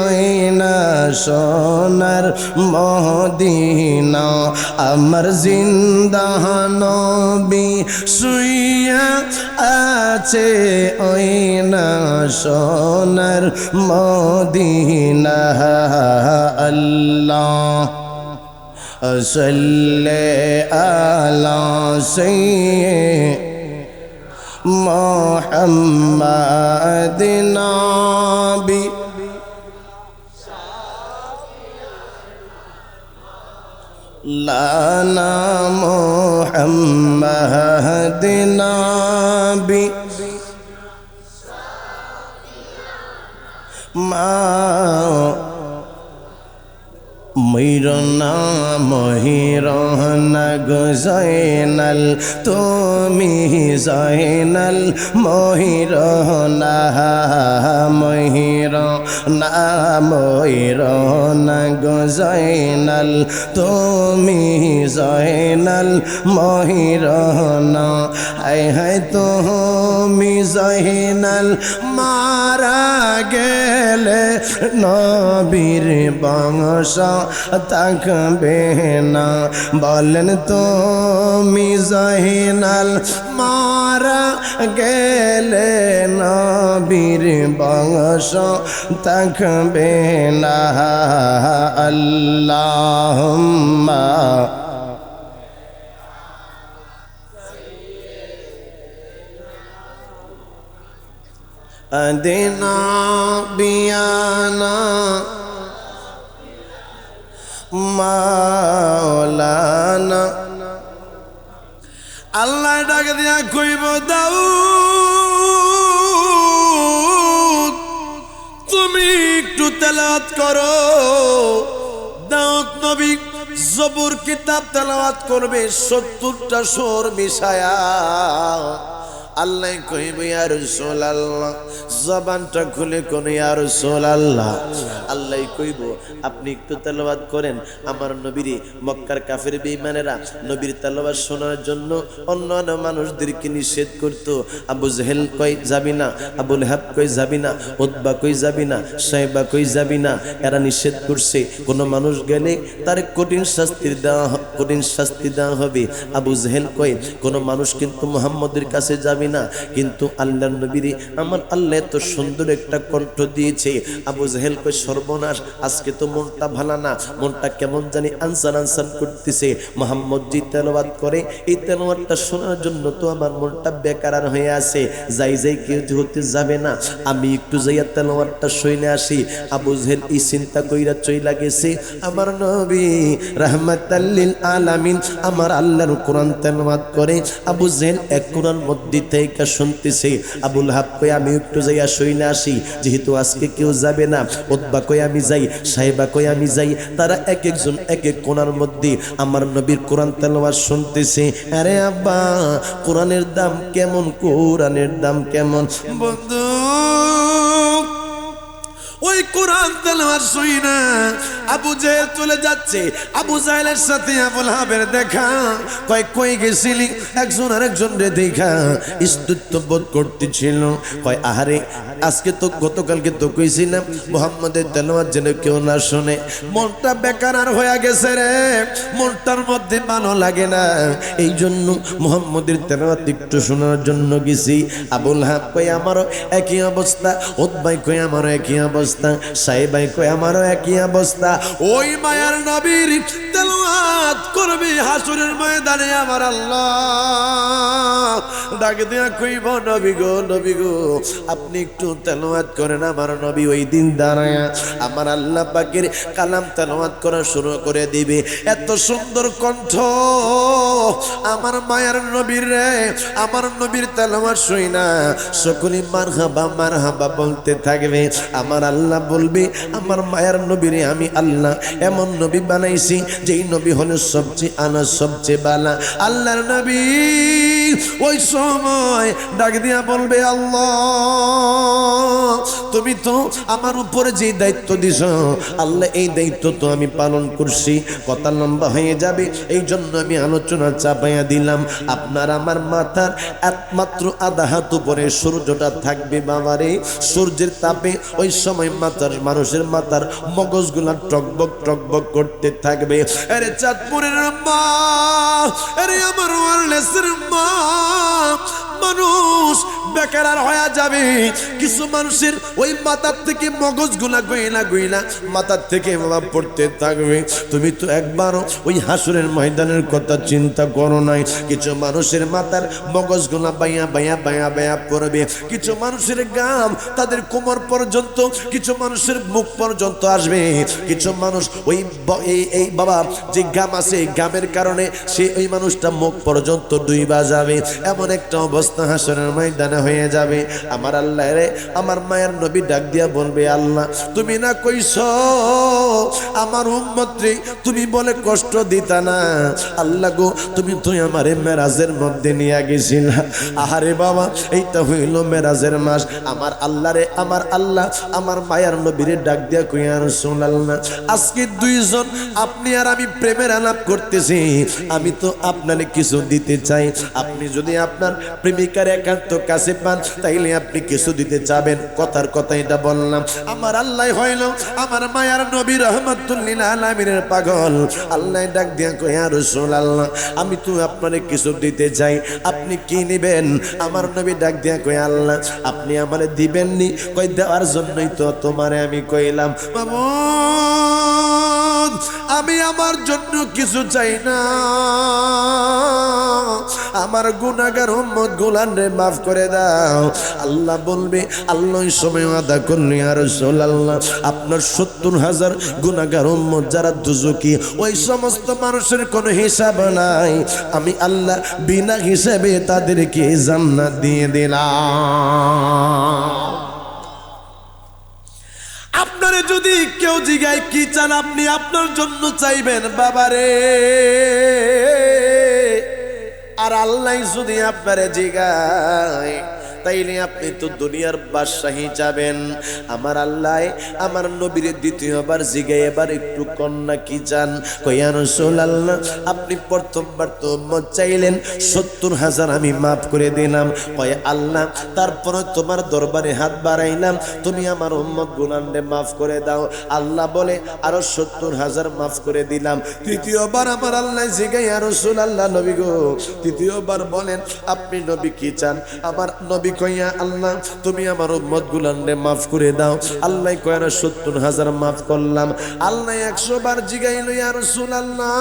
ওই না সোনার মদিনা আমার জিন্দা নবী শুইয়া আছে ওই না সোনার মদিনা আল্লাহ সাল্লি আলা সাইয়্যিদিনা মুহাম্মাদিন নাবি লানা মুহাম্মাদিন নাবি মা মহিরনা মহিরনা গো জয়নাল তুমি জয়নাল মহিরনা মহিরনা মহিরনা গো জয়নাল তুমি জয়নাল মহিরনা হায় হায় তুমি জয়নাল মারা গেলে নবীর বংশ থাকবে না বলেন তুমি জয়নাল মারা গেলে নবীর বংশ থাকবে না আল্লাহুম্মা আদিনা বিয়ানা মাওলানা আল্লাহ ডাকে দিয়া কইব দাউদ তুমি একটু তেলাওয়াত করো। দাউদ নবী জবুর কিতাব তেলাওয়াত করবে 70টা সুর মিশায়া। আল্লাহ কইবে ইয়া রাসূলুল্লাহ, জবানটা খুলে কোন ইয়া রাসূলুল্লাহ। আল্লাহ কইব আপনি একটু তেলাওয়াত করেন। আমার নবীরে মক্কার কাফের বেঈমানেরা নবীর তেলাওয়াত শোনার জন্য অন্যান্য মানুষদেরকে নিষেধ করত। আবু জেহেল কই যাবি না, আবু লাহাব কই যাবি না, উতবা কই যাবি না, সাইবা কই যাবি না, এরা নিষেধ করছে। কোন মানুষ গেলে তার কঠিন শাস্তি দেওয়া হবে। আবু জেহেল কই কোন মানুষ কিন্তু মুহাম্মদের কাছে যাবি না, কিন্তু আল্লাহর নবীরে আমার আল্লাহ এত সুন্দর একটা কণ্ঠ দিয়েছে। আবু জেহেল কই সর্বনাশ, আজকে তো মনটা ভালো না, মনটা কেমন জানি আনসান আনসান করতেছে। মুহাম্মদ জি তেলাওয়াত করে, এই তেলাওয়াতটা শোনার জন্য তো আমার মনটা বেকার হয়ে আছে। যাই কেউ হতে যাবে না, আমি একটু যাইয়া তেলাওয়াতটা শুনে আসি। আবু জেহেল এই চিন্তা কইরা চইলা গেছে। আমার নবী রাহমাতাল লিল আলামিন আমার আল্লাহর কোরআন তেলাওয়াত করে, আবু জেহেল এক কোরআন মধ্যে থেকে শুনতেছে। আবু লাহাব কই আমি একটু যাইয়া শুনে আসি, যেহেতু আজকে কেউ যাবে না। উতবা কই আমি যাই, সাইবা কই আমি যাই। তারা এক একজন এক এক কোণার মধ্যে আমার নবীর কোরআন তেলাওয়াত শুনতেছে। আরে আব্বা, কোরআনের দাম কেমন, কোরআনের দাম কেমন বন্ধু। ওই কোরআন তেলাওয়াত শুইনা আবু জেহেল চলে যাচ্ছে। আবু জেহেলের সাথে আবু লাহাবের দেখা। কই গেছিলি? একজন আরেকজন রে দেখা ইস্তুত্ব বোধ করতেছিল। কয় আহারে, আজকে তো গতকালকে তো কইছিলাম মুহাম্মদের তেলাওয়াত যেন কেউ না শুনে। মনটা বেকার হয়ে গেছে রে, মনটার মধ্যে ভালো লাগে না, এই জন্য মুহাম্মদের তেলাওয়াত একটু শোনার জন্য গেছি। আবু লাহাব কই আমারও একই অবস্থা, উতবা কই আমারও একই অবস্থা, সাইবা কই আমারও একই অবস্থা। ওই মায়ার নবীর তেলাওয়াত করবে হাসরের ময়দানে আমার আল্লাহ ডাক দিয়া কইব নবী গো, নবী গো আপনি একটু তেলাওয়াত করেন। আমার নবী ওই দিন দাঁড়ায়া আমার আল্লাহ পাকের কালাম তেলাওয়াত করা শুরু করে দিবে। এত সুন্দর কণ্ঠ আমার মায়ার নবীর রে। আমার নবীর তেলাওয়াত শুইনা সকলে মারহাবা মারহাবা বলতে থাকবে। আমার আল্লাহ বলবে আমার মায়ার নবীরে আমি আল্লাহ এমন নবী বানাইছি যেই নবী হলো সবচেয়ে আনা সবচেয়ে বালা। আল্লাহর নবী ওই সময় ডাক দিয়া বলবে আল্লাহ তুমি তো আমার উপরে যে দায়িত্ব দিছ আল্লাহ, এই দায়িত্ব তো আমি পালন করছি। কথা লম্বা হয়ে যাবে, এই জন্য আমি আলোচনা চাপাইয়া দিলাম। আপনার আমার মাথার একমাত্র আধা হাত উপরে সূর্যটা থাকবে বাবারে। সূর্যের তাপে ওই সময় মানুষের মাথার মগজগুলা টকবক টকবক করতে থাকবে। আরে চাঁদপুরের মা, আরে আমার ওয়ারলেসের মা, মানুষ বেকার হয়ে যাবে। কিছু মানুষের ওই মাথার থেকে মগজগুলা গইলা গইলা মাথার থেকে বাবা পড়তে থাকবে। তুমি তো একবারও ওই হাসরের ময়দানের কথা চিন্তা করো নাই। কিছু মানুষের মাথার মগজগুলা বাইয়া বাইয়া বাইয়া বাইয়া পড়বে। কিছু মানুষের গাম তাদের কোমর পর্যন্ত, কিছু মানুষের মুখ পর্যন্ত আসবে। কিছু মানুষ ওই এই বাবা যে গাম আছে, এই গামের কারণে সে ওই মানুষটা মুখ পর্যন্ত ডুইবা যাবে। এমন একটা অবস্থা হাসরের ময়দানে হয়ে যাবে। আমার আল্লাহ রে, আমার মায়ের নবী ডাক দিয়া বলবে আল্লাহ তুমি না কইছ আমার উম্মত রে তুমি বলে কষ্ট দিতা না। আল্লাহ গো তুমি তো আমারে মেরাজের মধ্যে নিয়ে গেছিলা। আহারে বাবা, এইটা হইল মেরাজের মাস। আমার আল্লাহ রে, আমার আল্লাহ আমার মায়ের নবীরে ডাক দিয়া কইয়া রাসূলুল্লাহ আজকে দুইজন আপনি আর আমি প্রেমের আলাপ করতেছি। আমি তো আপনারে কিছু দিতে চাই। আপনি যদি আপনার প্রেমিকার একান্ত কাছে পান তাইলে আপনি কিছু দিতে চাবেন। কথার কথা এটা বললাম। আমার আল্লাহ হইল আমার মায়ার নবী রহমাতুল লিল আলামিনের পাগল। আল্লাহ ডাক দিয়া কয় ইয়া রাসূলুল্লাহ আমি তো আপনারে কিছু দিতে চাই, আপনি কি নেবেন? আমার নবী ডাক দিয়া কয় আল্লাহ আপনি আমারে দিবেন নি? কই দেওয়ার জন্যই তো তোমারে আমি কইলাম। মামুদ আমি আমার জন্য কিছু চাই না, আমার গুনাহগার উম্মত গুলান রে মাফ করে দাও। আল্লাহ বলবে আল্লাহ সময় আদা করলে ইয়া রাসূলুল্লাহ আপনার ৭০,০০০ গুনাহগার উম্মত যারা দুজকি, ওই সমস্ত মানুষের কোনো হিসাব নাই। আমি আল্লাহ বিনা হিসাবে তাদেরকে জান্নাত দিয়ে দিলাম। আপনারে যদি কেউ জিগায় কি চান আপনি আপনার জন্য চাইবেন বাবারে, আর আল্লাহ যদি আপনারে জিগায় তাইলে আপনি তো দুনিয়ার বাদশাহী যাবেন। আমার আল্লাহ আমার নবীর দ্বিতীয়বার জিগায় এবার একটু কন্যা কি চান? কইয়া রাসূলুল্লাহ আপনি প্রথমবার তো উম্মত চাইলেন ৭০,০০০ আমি মাফ করে দিলাম। কয় আল্লাহ তারপরে তোমার দরবারে হাত বাড়াইলাম, তুমি আমার উম্মত গুনাহকে মাফ করে দাও। আল্লাহ বলে আরো ৭০,০০০ মাফ করে দিলাম। তৃতীয়বার আমার আল্লাহ জিগায় রাসূলুল্লাহ নবী গো তৃতীয়বার বলেন আপনি নবী কি চান? আমার নবী কইয়া আল্লাহ তুমি আমার উম্মত গুলানরে মাফ করে দাও। আল্লাহ কয় না ৭০,০০০ মাফ করলাম। আল্লাহ ১০০ বার জিগাইল ইয়া রাসূলুল্লাহ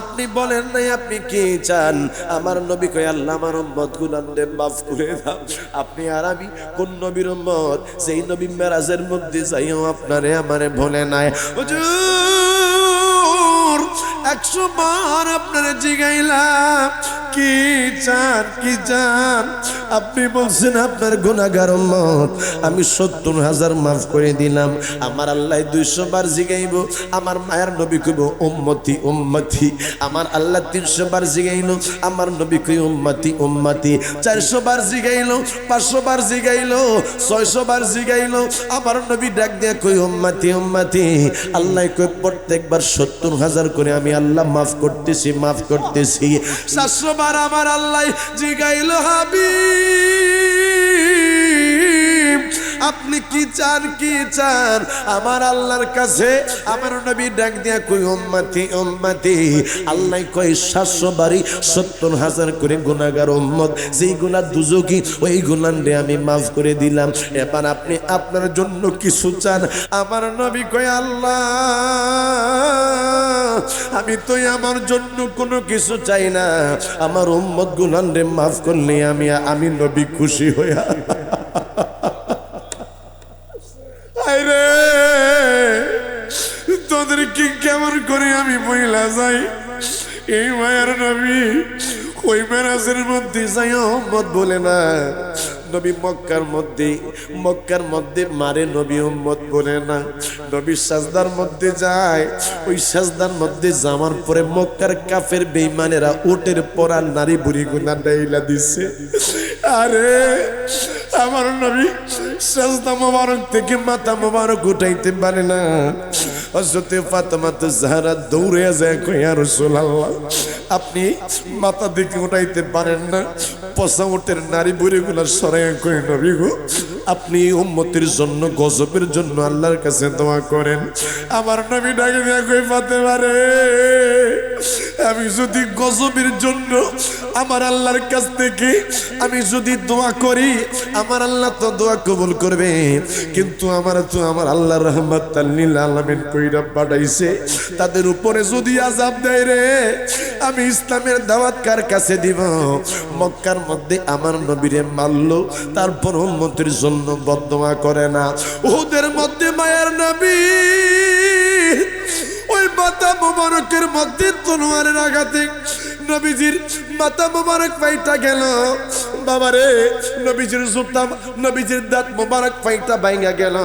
আপনি বলেন নাই আপনি কি চান? আমার নবী কয় আল্লাহ আমার উম্মত গুলানরে মাফ করে দাও। আপনি আর আমি কোন নবীর উম্মত? সেই নবী মেরাজের মধ্যে যাইও আপনারে আমারে ভুলে নাই। হুজুর ১০০ বার আপনারে জিগাইলাম কি চান কি চান? আপনি বলছেন আপনার গুনাহগার উম্মত আমি ৭০,০০০ মাফ করে দিলাম। আমার আল্লাহ ২০০ বার জিগাইব, আমার মায়ের নবী কইব উম্মতি উম্মতি। আমার আল্লাহ ৩০০ বার জিগাইল, আমার নবী কই উম্মতি উম্মতি। ৪০০ বার জিগাইল, ৫০০ বার জিগাইল, ৬০০ বার জিগাইল, আমার নবী ডাক দিয়ে কই উম্মতি উম্মতি। আল্লাহ কই প্রত্যেকবার ৭০,০০০ করে আমি আল্লাহ মাফ করতেছি মাফ করতেছি। ৪০০ বার আমার আল্লাহ জিগাইল হাবিব আপনি কি চান কি চান? আমার আল্লাহর কাছে আমার নবী ডাক দিয়া কই উম্মতি উম্মতি। আল্লাহ কই ৭০০ বারই ৭০,০০০ করে গুনাহগার উম্মত যেই গুনাহ দুজকি ওই গুনাহরে আমি মাফ করে দিলাম। এবার আপনি আপনার জন্য কিছু চান? আমার নবী কই আল্লাহ আমি তো আমার জন্য কোনো কিছু চাই না, আমার উম্মত গুনাহরে মাফ করলে আমি নবী খুশি হইয়া। আরে তোদের কি কেমন করে আমি বইলা যাই? এই মায়ের নবী ওই মেরাজের মধ্যে যাই উম্মত বলে না। নবী মক্কার মধ্যে মারে নবী উম্মত বলে না। নবী সাজদার মধ্যে যায়, ওই সাজদার মধ্যে যাওয়ার পরে মক্কার কাফের বেঈমানেরা উটের পরা নারী বুড়ি গুনা ডাইলা দিছে। আরে আমার নবী সাজদা মোবারক থেকে মাথা মোবারক উঠাইতে পারে না। হযরতে ফাতেমা জাহরা দৌড়ে যায় কই ইয়া রাসূলুল্লাহ আপনি মাথা দিকে উঠাইতে পারেন না, পচা উটের নারী বুড়িগুলা সরাইয়া কই নবী গো আপনি উম্মতের জন্য গজবের জন্য আল্লাহর কাছে দোয়া করেন। আমার নবী ডাকে দিয়া কই ফাতেমা রে আমি যদি গজবের জন্য আমার আল্লাহর কাছ থেকে আমি যদি দোয়া করি আমার আল্লাহ তো দোয়া কবুল করবে, কিন্তু আমার আল্লাহ রাহমাতাল লিল আলামিন কইরা পাঠাইছে। তাদের উপরে যদি আযাব দেয় রে আমি ইসলামের দাওয়াত কার কাছে দিব? মক্কার মধ্যে আমার নবীরে মারলো তারপর উম্মতের জন্য বদদোয়া করে না। উহুদের মধ্যে মায়ের নবী ওই মাথা মোবারকের মধ্যে তলোয়ারের আঘাতে নবীজির মাথা মোবারক ফাইটা গেল। বাবারে নবীজির জুতা নবীজির দাঁত মোবারক ফাইটা ভাঙা গেল।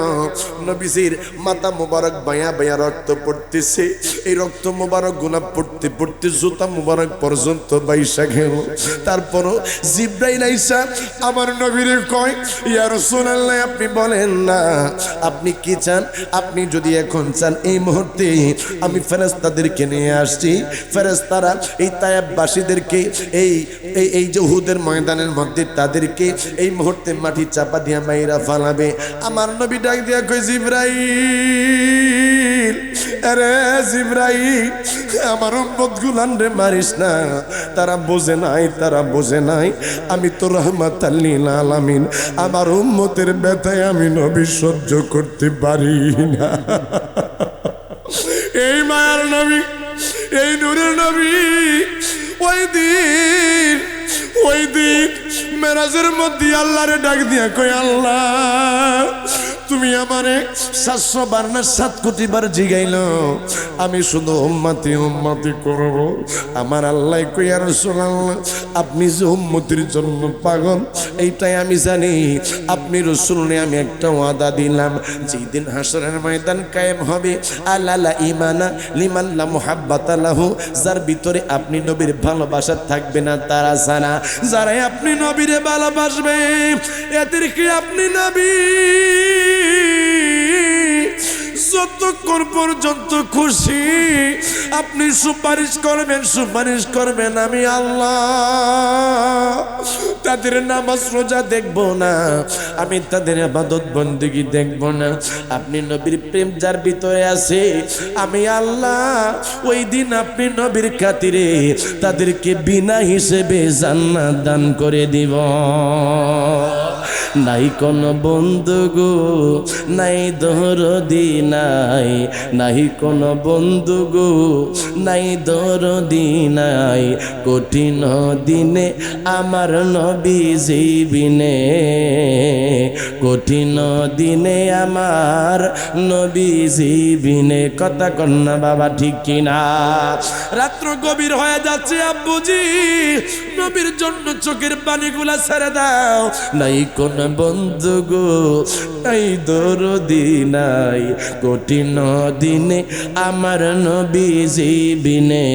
নবীজির মাথা মোবারক বায়া বায়া রক্ত পড়তেছে। এই রক্ত মোবারক গুনা পড়তে পড়তে জুতা মোবারক পর্যন্ত বাইসা গেল। তারপরও জিব্রাইল আইসা আমার নবীরে কয় ইয়া রাসূলুল্লাহ আপনি বলেন না আপনি কি চান? আপনি যদি এখন চান এই মুহূর্তে আমি ফেরেশতাদেরকে নিয়ে আসছি। ফেরেশতারা এই তায়েববাসীদেরকে এই যে উহুদের ময়দানের মধ্যে তাদেরকে এই মুহূর্তে মাটি চাপা দিয়া মাইরা ফালাবে। আমার নবী ডাক দিয়া কই জিবরাইল আরে জিবরাইল আমার উম্মত গুলানরে মারিস না, তারা বোঝে নাই আমি তো রাহমাতাল লিল আলামিন, আমার উম্মতের ব্যথায় আমি নবী সহ্য করতে পারি না। এই মায়ার নবী এই নূরের নবী ওই দিন মেরাজের মধ্যে আল্লাহরে ডাক দিয়া কই আল্লাহ তুমি আমারে 700 বার না 7 কোটি বার জিগাইল আমি শুধু উম্মতি উম্মতি করব আমার আল্লাহ কই ইয়া রাসূলুল্লাহ আপনি যে উম্মতির জন্য পাগল এইটাই আমি জানি আপনি রাসূল নে আমি একটা ওয়াদা দিলাম যেদিন হাসরের ময়দান কায়েম হবে আলা ঈমানা লিমান লা মুহাব্বাতা লাহু যার ভিতরে আপনি নবীর ভালোবাসা থাকবে না তারা জানা যারা আপনি নবীরে ভালোবাসবে এদেরকে আপনি নবী যতক্ষণ পর্যন্ত খুশি আপনি সুপারিশ করবেন আমি আল্লাহ তাদের নামাজ রোজা দেখব না আমি তাদের ইবাদত বندگی দেখব না আপনি নবীর প্রেম যার ভিতরে আছে আমি আল্লাহ ওই দিন আপনি নবীর খাতিরে তাদেরকে বিনা হিসেবে জান্নাত দান করে দিব নাই কোন বন্ধু গো নাই দরদি নাই কোন বন্ধু গো নাই দরদি নাই কঠিন দিনে আমার নবী জীবিনে কঠিন দিনে আমার নবী জীবিনে কথা কন্যা বাবা ঠিক কিনা রাত্র গভীর হয়ে যাচ্ছে আব্বুজি নবীর জন্য চোখের পানিগুলা ছেড়ে দাও নাই কোন বন্ধু গো নাই দরদি নাই কঠিন দিনে আমার নবী জীবিনে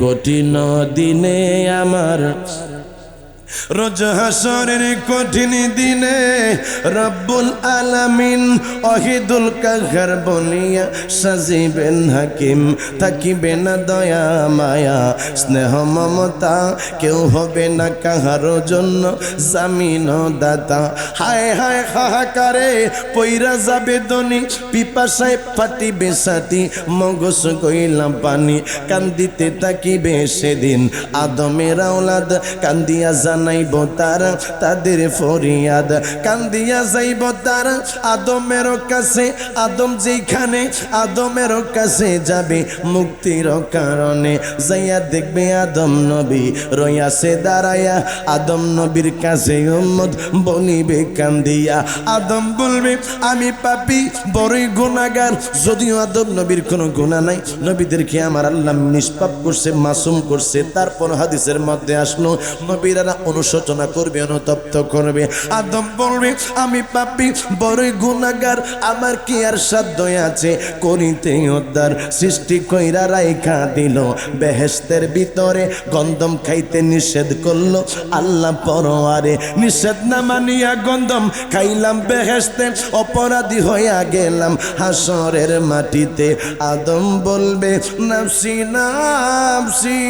কঠিন দিনে আমার রোজ হাসরের কঠিন দিনে রব্বুল আলামিন ওয়াহিদুল কাহার বনিয়া সাজিবেন হাকিম থাকিবে না দয়া মায়া স্নেহ মমতা কেউ হবে না কাহারো জন্য জামিন দাতা হায় হায় হাহাকারে পইরা যাবে দনি পিপাসায় ফাটিবে সাথী মগজ কইলাম পানি কান্দিতে থাকিবে সেদিন আদমের আওলাদ কান্দিয়া জানাইব তারা তাদের ফরিয়াদ কান্দিয়া যাইব তারা আদমের কাছে আদম যেখানে আদমের কাছে যাবে মুক্তির কারণে যাইয়া দেখবে আদম নবী রইয়াছে দাঁড়াইয়া আদম নবীর কাছে উম্মত বলিবে কান্দিয়া আদম বলবে আমি পাপী বড়ই গুনাহগার যদিও আদম নবীর কোনো গুনাহ নাই নবীদেরকে আমার আল্লাহ নিষ্পাপ করছে মাসুম করছে তারপর হাদিসের মধ্যে আসলো নবীরা অনুশোচনা করবে অনুতপ্ত করবে আদম বলবে আমি পাপী বড়ই গুনাহগার আমার কি আর সাধ্য আছে করিতে উদ্ধার সৃষ্টি কইরা রাইখা দিল বেহেশতের ভিতরে গন্ধম খাইতে নিষেধ করলো আল্লাহ পরওয়ারে নিষেধ না মানিয়া গন্ধম খাইলাম বেহেশতে অপরাধী হইয়া গেলাম হাসরের মাটিতে আদম বলবে নাফসি নাফসি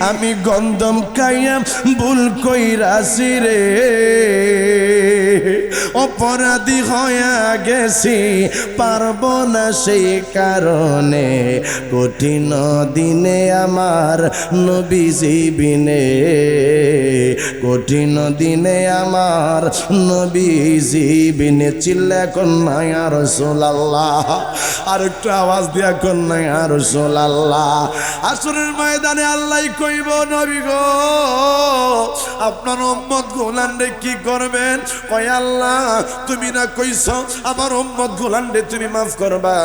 আমি গন্ধম খাইয়া ভুল কইরাছি রে অপরাধী হইয়া গেছি পারব না সেই কারণে কঠিন দিনে আমার নবী জীবিনে কঠিন দিনে আমার নবী জীবিনে চিল্লা কন্যা ইয়া রাসূলুল্লাহ আর একটু আওয়াজ দিয়া কন্যা ইয়া রাসূলুল্লাহ আসরের ময়দানে আল্লাহ কইব নবী গো আপনার উম্মত গোলান্ডে কি করবেন কয় আল্লাহ তুমি না কইছ আমার উম্মত গোলান্ডে তুমি মাফ করবা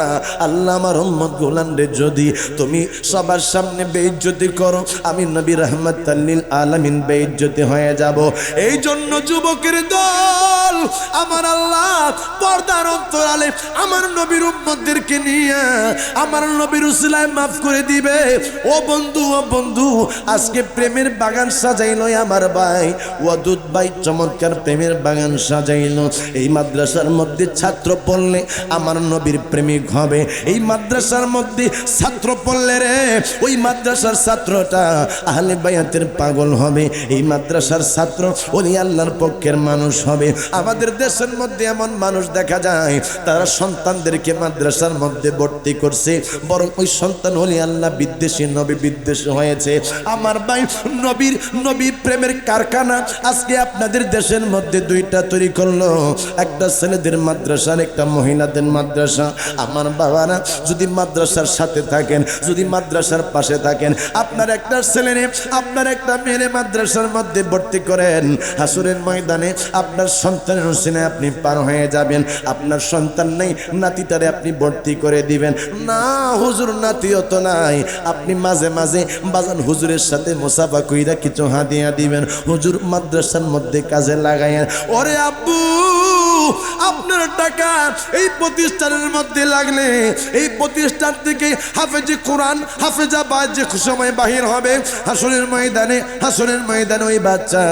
আল্লাহ আমার উম্মত গোলান্ডে যদি তুমি সবার সামনে বেইজ্জতি করো আমি নবী রাহমাতাল লিল আলামিন বেইজ্জতি হয়ে যাব এই জন্য যুবকের দল আমার আল্লাহ পর্দার অন্তরালে আমার নবীর উম্মতদেরকে নিয়ে আমার নবীর উসিলায় মাফ করে দিবে ও বন্ধু আজকে প্রেমের বাগান সাজাইলো আমার ভাই ওয়াদুদ ভাই চমৎকার প্রেমের বাগান সাজাইলো এই মাদ্রাসার মধ্যে ছাত্র পড়লে আমার নবীর প্রেমিক হবে এই মাদ্রাসার মধ্যে ছাত্র পড়লে রে ওই মাদ্রাসার ছাত্রটা আহলে বায়াতের পাগল হবে এই মাদ্রাসার ছাত্র ওলি আল্লাহর পক্ষের মানুষ হবে আমাদের দেশের মধ্যে এমন মানুষ দেখা যায় তারা সন্তানদেরকে মাদ্রাসার মধ্যে ভর্তি করছে বরং ওই সন্তান ওলি আল্লাহ বিদ্বেষী নবী বিদ্বেষী হয়েছে আমার ভাই নবী প্রেমের কারখানা আজকে আপনাদের দেশের মধ্যে দুইটা তৈরি করলো, একটা ছেলেদের মাদ্রাসা আর একটা মহিলাদের মাদ্রাসা। আমার বাবারা যদি মাদ্রাসার সাথে থাকেন, যদি মাদ্রাসার পাশে থাকেন, আপনার একটা ছেলেরে আপনার একটা মেয়ে মাদ্রাসার মধ্যে ভর্তি করেন, হাসুরের ময়দানে আপনার সন্তানের হোসেনে আপনি পার হয়ে যাবেন। আপনার সন্তান নেই, নাতিটারে আপনি ভর্তি করে দিবেন। না হুজুর নাতিও তো নাই, আপনি মাঝে মাঝে বাজান হুজুরের সাথে মুসাফা কইরা কিছু হাদিয়া দিবেন, হুজুর মাদ্রাসার মধ্যে কাজে লাগাইয়েন। ওরে আব্বু আপনার টাকা এই প্রতিষ্ঠানের মধ্যে লাগলে এই প্রতিষ্ঠান থেকে হাফেজে কোরআন হাফেজা বাদ যে সময় বাহির হবে হাসরের ময়দানে ওই বাচ্চা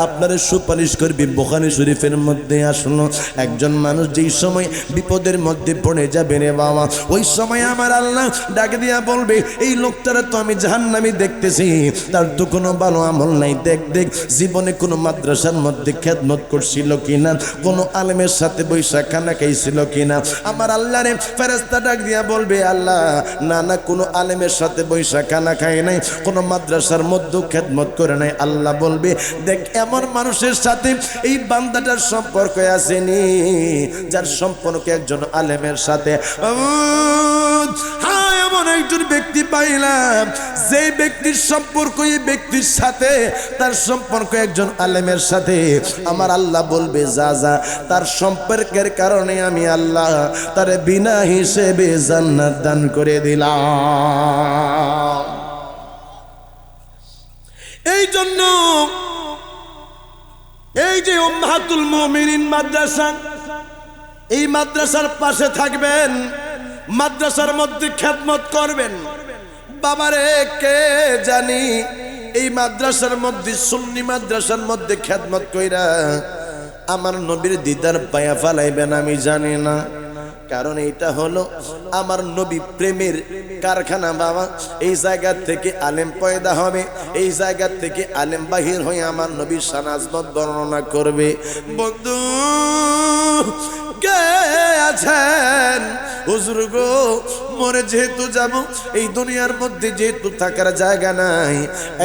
আপনার সুপারিশ করবে। বুখারী শরীফের মধ্যে আসলো একজন মানুষ যেই সময় বিপদের মধ্যে পড়ে যাবে রে বাবা, ওই সময় আমার আল্লাহ ডাকে দিয়া বলবে এই লোকটারা তো আমি জাহান্নামী দেখতেছি, তার তো কোনো ভালো আমল নাই, দেখ জীবনে কোনো মাদ্রাসার মধ্যে খেদমত করছিল কিনা, কোনো আলেমের সাথে বৈশা খানা খাইছিল কিনা। আমার আল্লাহ রে ফেরেশতা ডাক দিয়া বলবে আল্লাহ না কোনো আলেমের সাথে বৈশা খানা খায় নাই, কোনো মাদ্রাসার মধ্যে খেদমত করে নাই। আল্লাহ বলবে দেখ এমন মানুষের সাথে এই বান্দাটার সম্পর্ক আসেনি যার সম্পর্ক একজন আলেমের সাথে। হ্যাঁ এমন একজন ব্যক্তি পাইলাম যে ব্যক্তির সম্পর্ক এই ব্যক্তির সাথে তার সম্পর্ক একজন আলেমের সাথে। আমার আল্লাহ বলবে যা তার সম্পর্কের কারণে আমি আল্লাহ তার বিনা হিসেবে জান্নাত দান করে দিলাম। এই জন্য এই যে উম্মাহাতুল মুমিনিন মাদ্রাসা, এই মাদ্রাসার পাশে থাকবেন, মাদ্রাসার মধ্যে খেদমত করবেন। বাবারে কে জানি এই মাদ্রাসার মধ্যে সুন্নি মাদ্রাসার মধ্যে খেদমত কইরা আমার নবীর দিদার পায়া ফালাইবেন আমি জানি না, কারণ এইটা হলো আমার নবী প্রেমের কারখানা বাবা। এই জায়গা থেকে আলেম পয়দা হবে, এই জায়গা থেকে আলেম বাহির হয়ে আমার নবীর শান আজমত বর্ণনা করবে। বন্ধু কে আছেন হুজুর গো, মরে যেহেতু যাব, এই দুনিয়ার মধ্যে যেহেতু থাকার জায়গা নাই,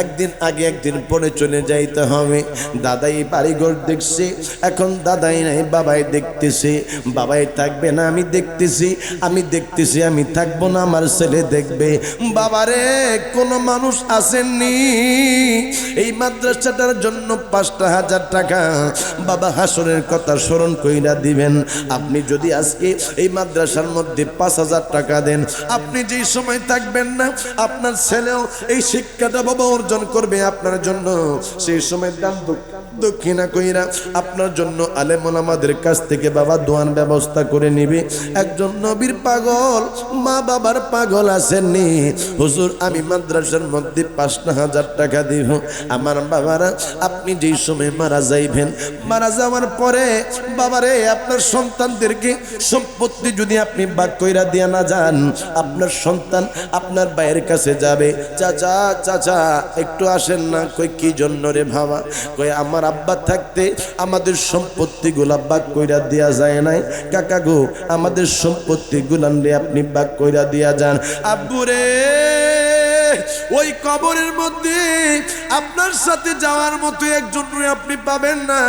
একদিন আগে একদিন পরে চলে যাইতে হবে। দাদাই বাড়িঘর দেখছে, এখন দাদাই নাই বাবাই দেখতেছে, বাবাই থাকবে না আমি দেখতেছি, আমি থাকবো না আমার ছেলে দেখবে। বাবারে কোনো মানুষ আসেননি এই মাদ্রাসাটার জন্য 5,000 টাকা বাবা হাসরের কথা স্মরণ কইরা দিবেন। আপনি যদি আজকে এই মাদ্রাসার মধ্যে 5,000 টাকা দেন, আপনি যেই সময় থাকবেন না আপনার ছেলেও এই শিক্ষাটা বাবা অর্জন করবে আপনার জন্য। সেই সময় দান দক্ষিণা কইরা আপনার জন্য আলেম ওলামাদের কাছ থেকে বাবা দোয়ার ব্যবস্থা করে নিবে। একজন নবীর পাগল মা বাবার পাগল আসেননি, হুজুর আমি মাদ্রাসার মধ্যে 5,000 টাকা দিব। আমার বাবারা আপনি যেই সময় মারা যাইবেন, মারা যাওয়ার পরে বাবারে আপনার সন্তানদেরকে সম্পত্তি যদি আপনি ভাগ কইরা দিয়া না যান, আপনার সন্তান আপনার ভাইয়ের কাছে যাবে, চাচা একটু আসেন না। কই কি জন্য রে বাবা? কই আমার আব্বা থাকতে আমাদের সম্পত্তি গুলা ভাগ কইরা দিয়া যায় নাই, কাকা গো আমাদের সম্পত্তি গুলান রে আপনি ভাগ কইরা দিয়া যান। আব্বু রে ওই কবরের মধ্যে আপনার সাথে যাওয়ার মতো একজন আপনি পাবেন না।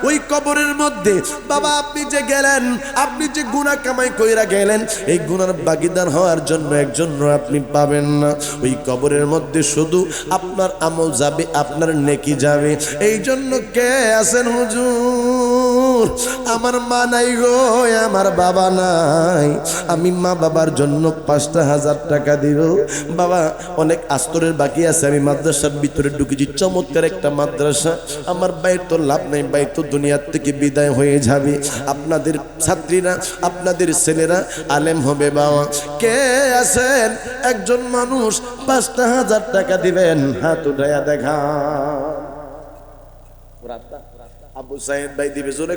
ওই কবরের মধ্যে বাবা আপনি যে গেলেন, আপনি যে গুনাহ কামাই কইরা গেলেন, এই গুনার ভাগীদার হওয়ার জন্য একজন আপনি পাবেন না। ওই কবরের মধ্যে শুধু আপনার আমল যাবে, আপনার নেকি যাবে। এই জন্য কে আছেন হুজুর? আমার মা নাই গো, আমার বাবা নাই, আমি মা বাবার জন্য 5,000 টাকা দিব। বাবা অনেক আস্তরের বাকি আছে, আমি মাদ্রাসার ভিতরে ঢুকেছি, চমৎকার একটা মাদ্রাসা। আমার ভাই তো লাভ নাই, ভাই তো দুনিয়ার থেকে বিদায় হয়ে যাবে। আপনাদের ছাত্রীরা আপনাদের ছেলেরা আলেম হবে। বাবা কে আছেন একজন মানুষ 5,000 টাকা দিবেন? হাত উঠাইয়া দেখা। আবু সাইদ ভাই দিবে জোরে।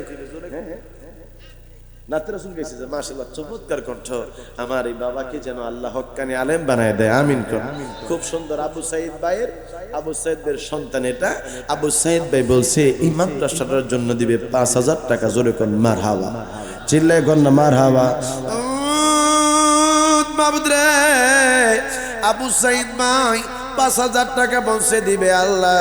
নাতে রাসূল গাইছে যে মাশাআল্লাহ চমৎকার কণ্ঠ। আমার এই বাবাকে যেন আল্লাহ হক্কানি আলেম বানায় দেয়, আমিন কর। খুব সুন্দর। আবু সাইদ ভাইয়ের সন্তান এটা। আবু সাইদ ভাই বলছে এই মাদ্রাসাটার জন্য দিবে 5,000 টাকা। জোরে কোন মারহাবা, চিল্লায় কোন না মারহাবা। মাবুদ রে আবু সাইদ ভাই 5,000 টাকা বলছে দিবে। আল্লাহ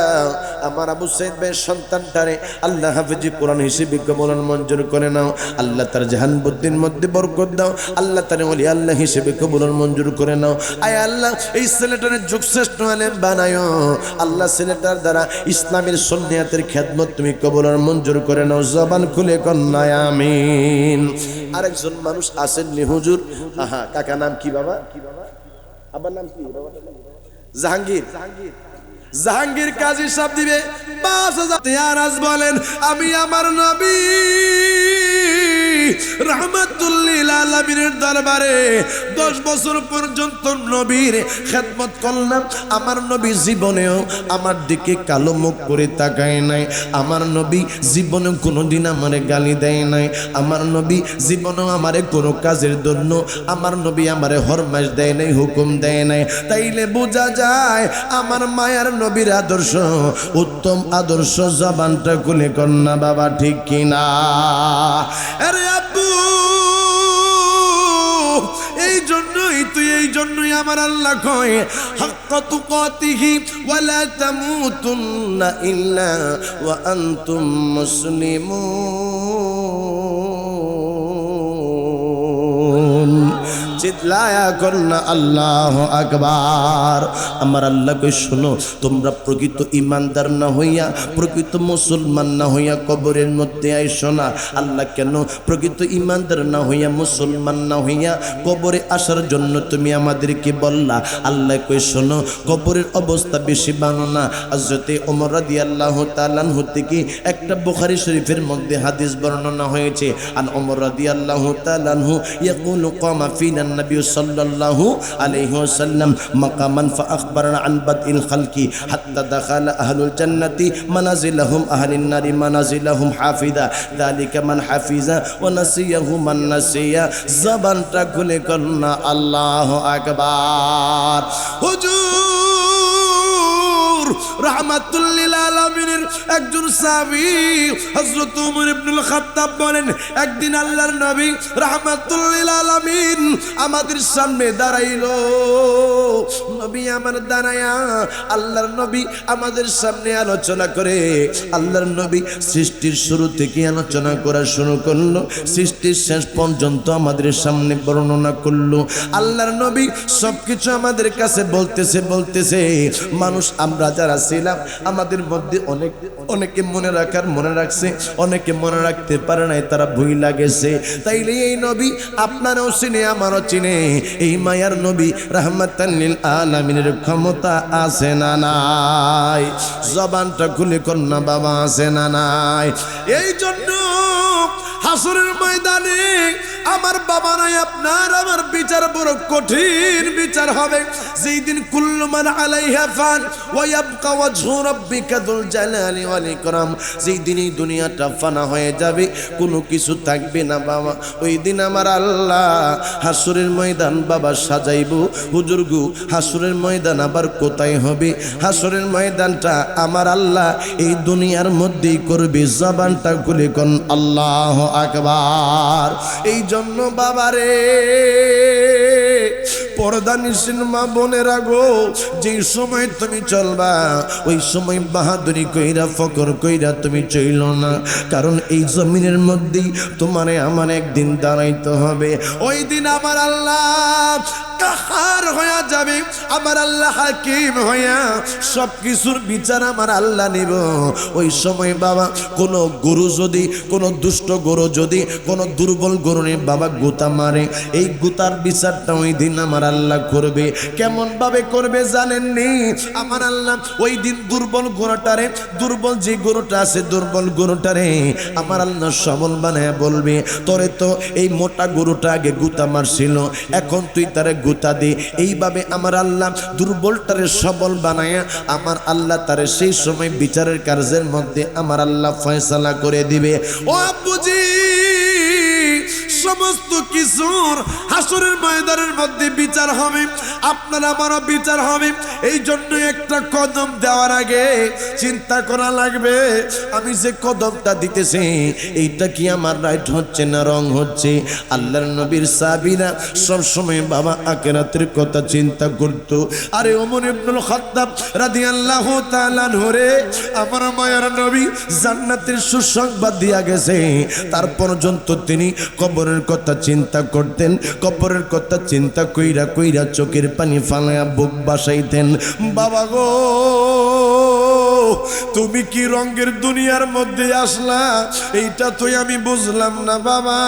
আমার আবু সাইদ ভাইয়ের সন্তানটারে আল্লাহ হাফেজি কোরআন হিসেবে কবুল মঞ্জুর করে নাও। আল্লাহ তার জাহান বুদ্ধির মধ্যে বরকত দাও। আল্লাহ তার ওলি আল্লাহ হিসেবে কবুল মঞ্জুর করে নাও। আয় আল্লাহ এই ছেলেটার যুগশ্রেষ্ঠ আলেম বানায়ো। আল্লাহ ছেলেটার দ্বারা ইসলামের সুন্নাতের খেদমত তুমি কবুল মঞ্জুর করে নাও। জবান খুলে কন্যা আমিন। আরেকজন মানুষ আসেননি হুজুর। আহা কাকা নাম কি বাবা? আবার নাম কি বাবা? জাহাঙ্গীর। জাহাঙ্গীর কাজী সাহেব দিবে 5,000। তেয়ারাজ বলেন আমি আমার নবী রাহমাতুল্লিল আলামিনের দরবারে 10 বছর পর্যন্ত নবীর খেদমত করলাম। আমার নবী জীবনেও আমার দিকে কালো মুখ করে তাকায় নাই। আমার নবী জীবনে কোনোদিন আমারে গালি দেয় নাই। আমার নবী জীবনেও আমারে কোনো কাজের জন্য আমার নবী আমারে হরমাস দেয় নাই, হুকুম দেয় নাই। তাইলে বোঝা যায় আমার মায়ার নবীর আদর্শ উত্তম আদর্শ। জবানটা খুলে কন্যা বাবা ঠিক কিনা? আরে আব্বু এই জন্যই আমার আল্লাহ কয় হাক্কা তুকাতিহি ওয়ালা তামুতুন্না ইল্লা ওয়া আনতুম মুসলিমুন। চিৎলায়া করনা আল্লাহু আকবার। আমার আল্লাহকে শোনো, তোমরা প্রকৃত ইমানদার না হইয়া প্রকৃত মুসলমান না হইয়া কবরের মধ্যে আইসো না। আল্লাহ কেন প্রকৃত ইমানদার না হইয়া মুসলমান না হইয়া কবরে আসার জন্য তুমি আমাদেরকে বললা? আল্লাহ কই শোনো, কবরের অবস্থা বেশি ভালো না। হযরতে ওমর রাদিয়াল্লাহু তাআলা আনহু থেকে একটা বুখারী শরীফের মধ্যে হাদিস বর্ণনা হয়েছে। আন ওমর রাদিয়াল্লাহু তাআলা আনহু ইয়াকুলু কামা ফিনা النبي صلى الله عليه وسلم مقاما فأخبرنا عن بدء الخلق حتى دخل أهل الجنة منازلهم أهل النار منازلهم حافظا ذلك من حفظ ونسيه من نسي زبان تقول كنا الله أكبر হুজুর রাহমাতুল্লিল আলামিনের একজন সাহাবী হযরত ওমর ইবনুল খাত্তাব বলেন একদিন আল্লাহর নবী রাহমাতুল্লিল আলামিন আমাদের সামনে দাঁড়াইলো। নবী আমার দাঁড়ায়া আল্লাহর নবী আমাদের সামনে আলোচনা করে। আল্লাহর নবী সৃষ্টির শুরু থেকে আলোচনা করা শুরু করলো, সৃষ্টির শেষ পর্যন্ত আমাদের সামনে বর্ণনা করলো। আল্লাহর নবী সবকিছু আমাদের কাছে বলতেছে মানুষ আমরা যারা ছিলাম আমাদের মধ্যে অনেকে মনে রাখছে, অনেকে মনে রাখতে পারে নাই, তারা ভুইলা গেছে। তাইলে এই নবী আপনারও চিনে আমারও চিনে। এই মায়ার নবী রাহমাতাল লিল আলামিনের ক্ষমতা আছে না নাই? জবানটা খুলে কন্যা বাবা আছে না নাই? এই জন্য হাসরের ময়দানে আমার বাবা নাই আপনার আমার বিচার বড় কঠিন বিচার হবে। যেই দিন কুল্লু মান আলাইহা ফান ওয়া ইয়াবকা ওয়াজহু রাব্বিকা যুল জালালি ওয়াল ইকরাম। যেই দিন এই দুনিয়াটা ফানা হয়ে যাবে, কোনো কিছু থাকবে না বাবা, ওই দিন আমার আল্লাহ হাসরের ময়দান বাবা সাজাইবো। হুজুর গো, হাসরের ময়দান আবার কোথায় হবে? হাসরের ময়দানটা আমার আল্লাহ এই দুনিয়ার মধ্যেই করবে। জবানটা খুলে কোন আল্লাহু আকবার। এই জন্য বাবারে পর্দানিশীন মা বোনেরা গো, যেই সময় তুমি চলবা ওই সময় বাহাদুরি কইরা ফকর কইরা তুমি চইল না। কারণ এই জমিনের মধ্যেই তোমারে আমার একদিন দাঁড়াইতে হবে। ওই দিন আমার আল্লাহ কাহার হয়ে যাবে, আমার আল্লাহ হাকিম হইয়া সব কিছুর বিচার আমার আল্লাহ নিব। ওই সময় বাবা কোনো গরু যদি, কোনো দুষ্ট গরু যদি কোনো দুর্বল গরুরে বাবা গুতা মারে, এই গুতার বিচারটা ওই দিন আমার আল্লাহ করবে। কেমন ভাবে করবে জানেননি? আমার আল্লাহ ওই দিন দুর্বল গরুটারে, দুর্বল যে গরুটা আছে দুর্বল গরুটারে আমার আল্লাহ সবল বানায় বলবে, তোরে তো এই মোটা গরুটা আগে গুতা মারছিল, এখন তুই তারে গুতা দে। এইভাবে আমার আল্লাহ দুর্বলটারে সবল বানায় আমার আল্লাহ তারে সেই সময় বিচারের কার্যের মধ্যে আমার আল্লাহ ফয়সালা করে দিবে। ও আব্বুজি সমস্ত কিছুর হাসরের ময়দানের মধ্যে বিচার হবে, আপনার আমারও বিচার হবে। এই জন্য একটা কদম দেওয়ার আগে চিন্তা করা লাগবে, আমি যে কদমটা দিতেছি এইটা কি আমার রাইট হচ্ছে না রং হচ্ছে। আল্লাহর নবীর সাহাবীরা সব সময় বাবা আখিরাতের কথা চিন্তা করত। আরে ওমর ইবনুল খাত্তাব রাদিয়াল্লাহু তাআলা আনহুরে আমার মায়ের নবী জান্নাতের সুসংবাদ দিয়া গেছে, তার পর্যন্ত তিনি কবরের কথা চিন্তা করতেন। কবরের কথা চিন্তা কইরা কইরা চোখের পানি ফালায়া বুক বাসাইতেন। বাবা গো, তুমি কি রঙের দুনিয়ার মধ্যে আসলা এইটা তো আমি বুঝলাম না বাবা।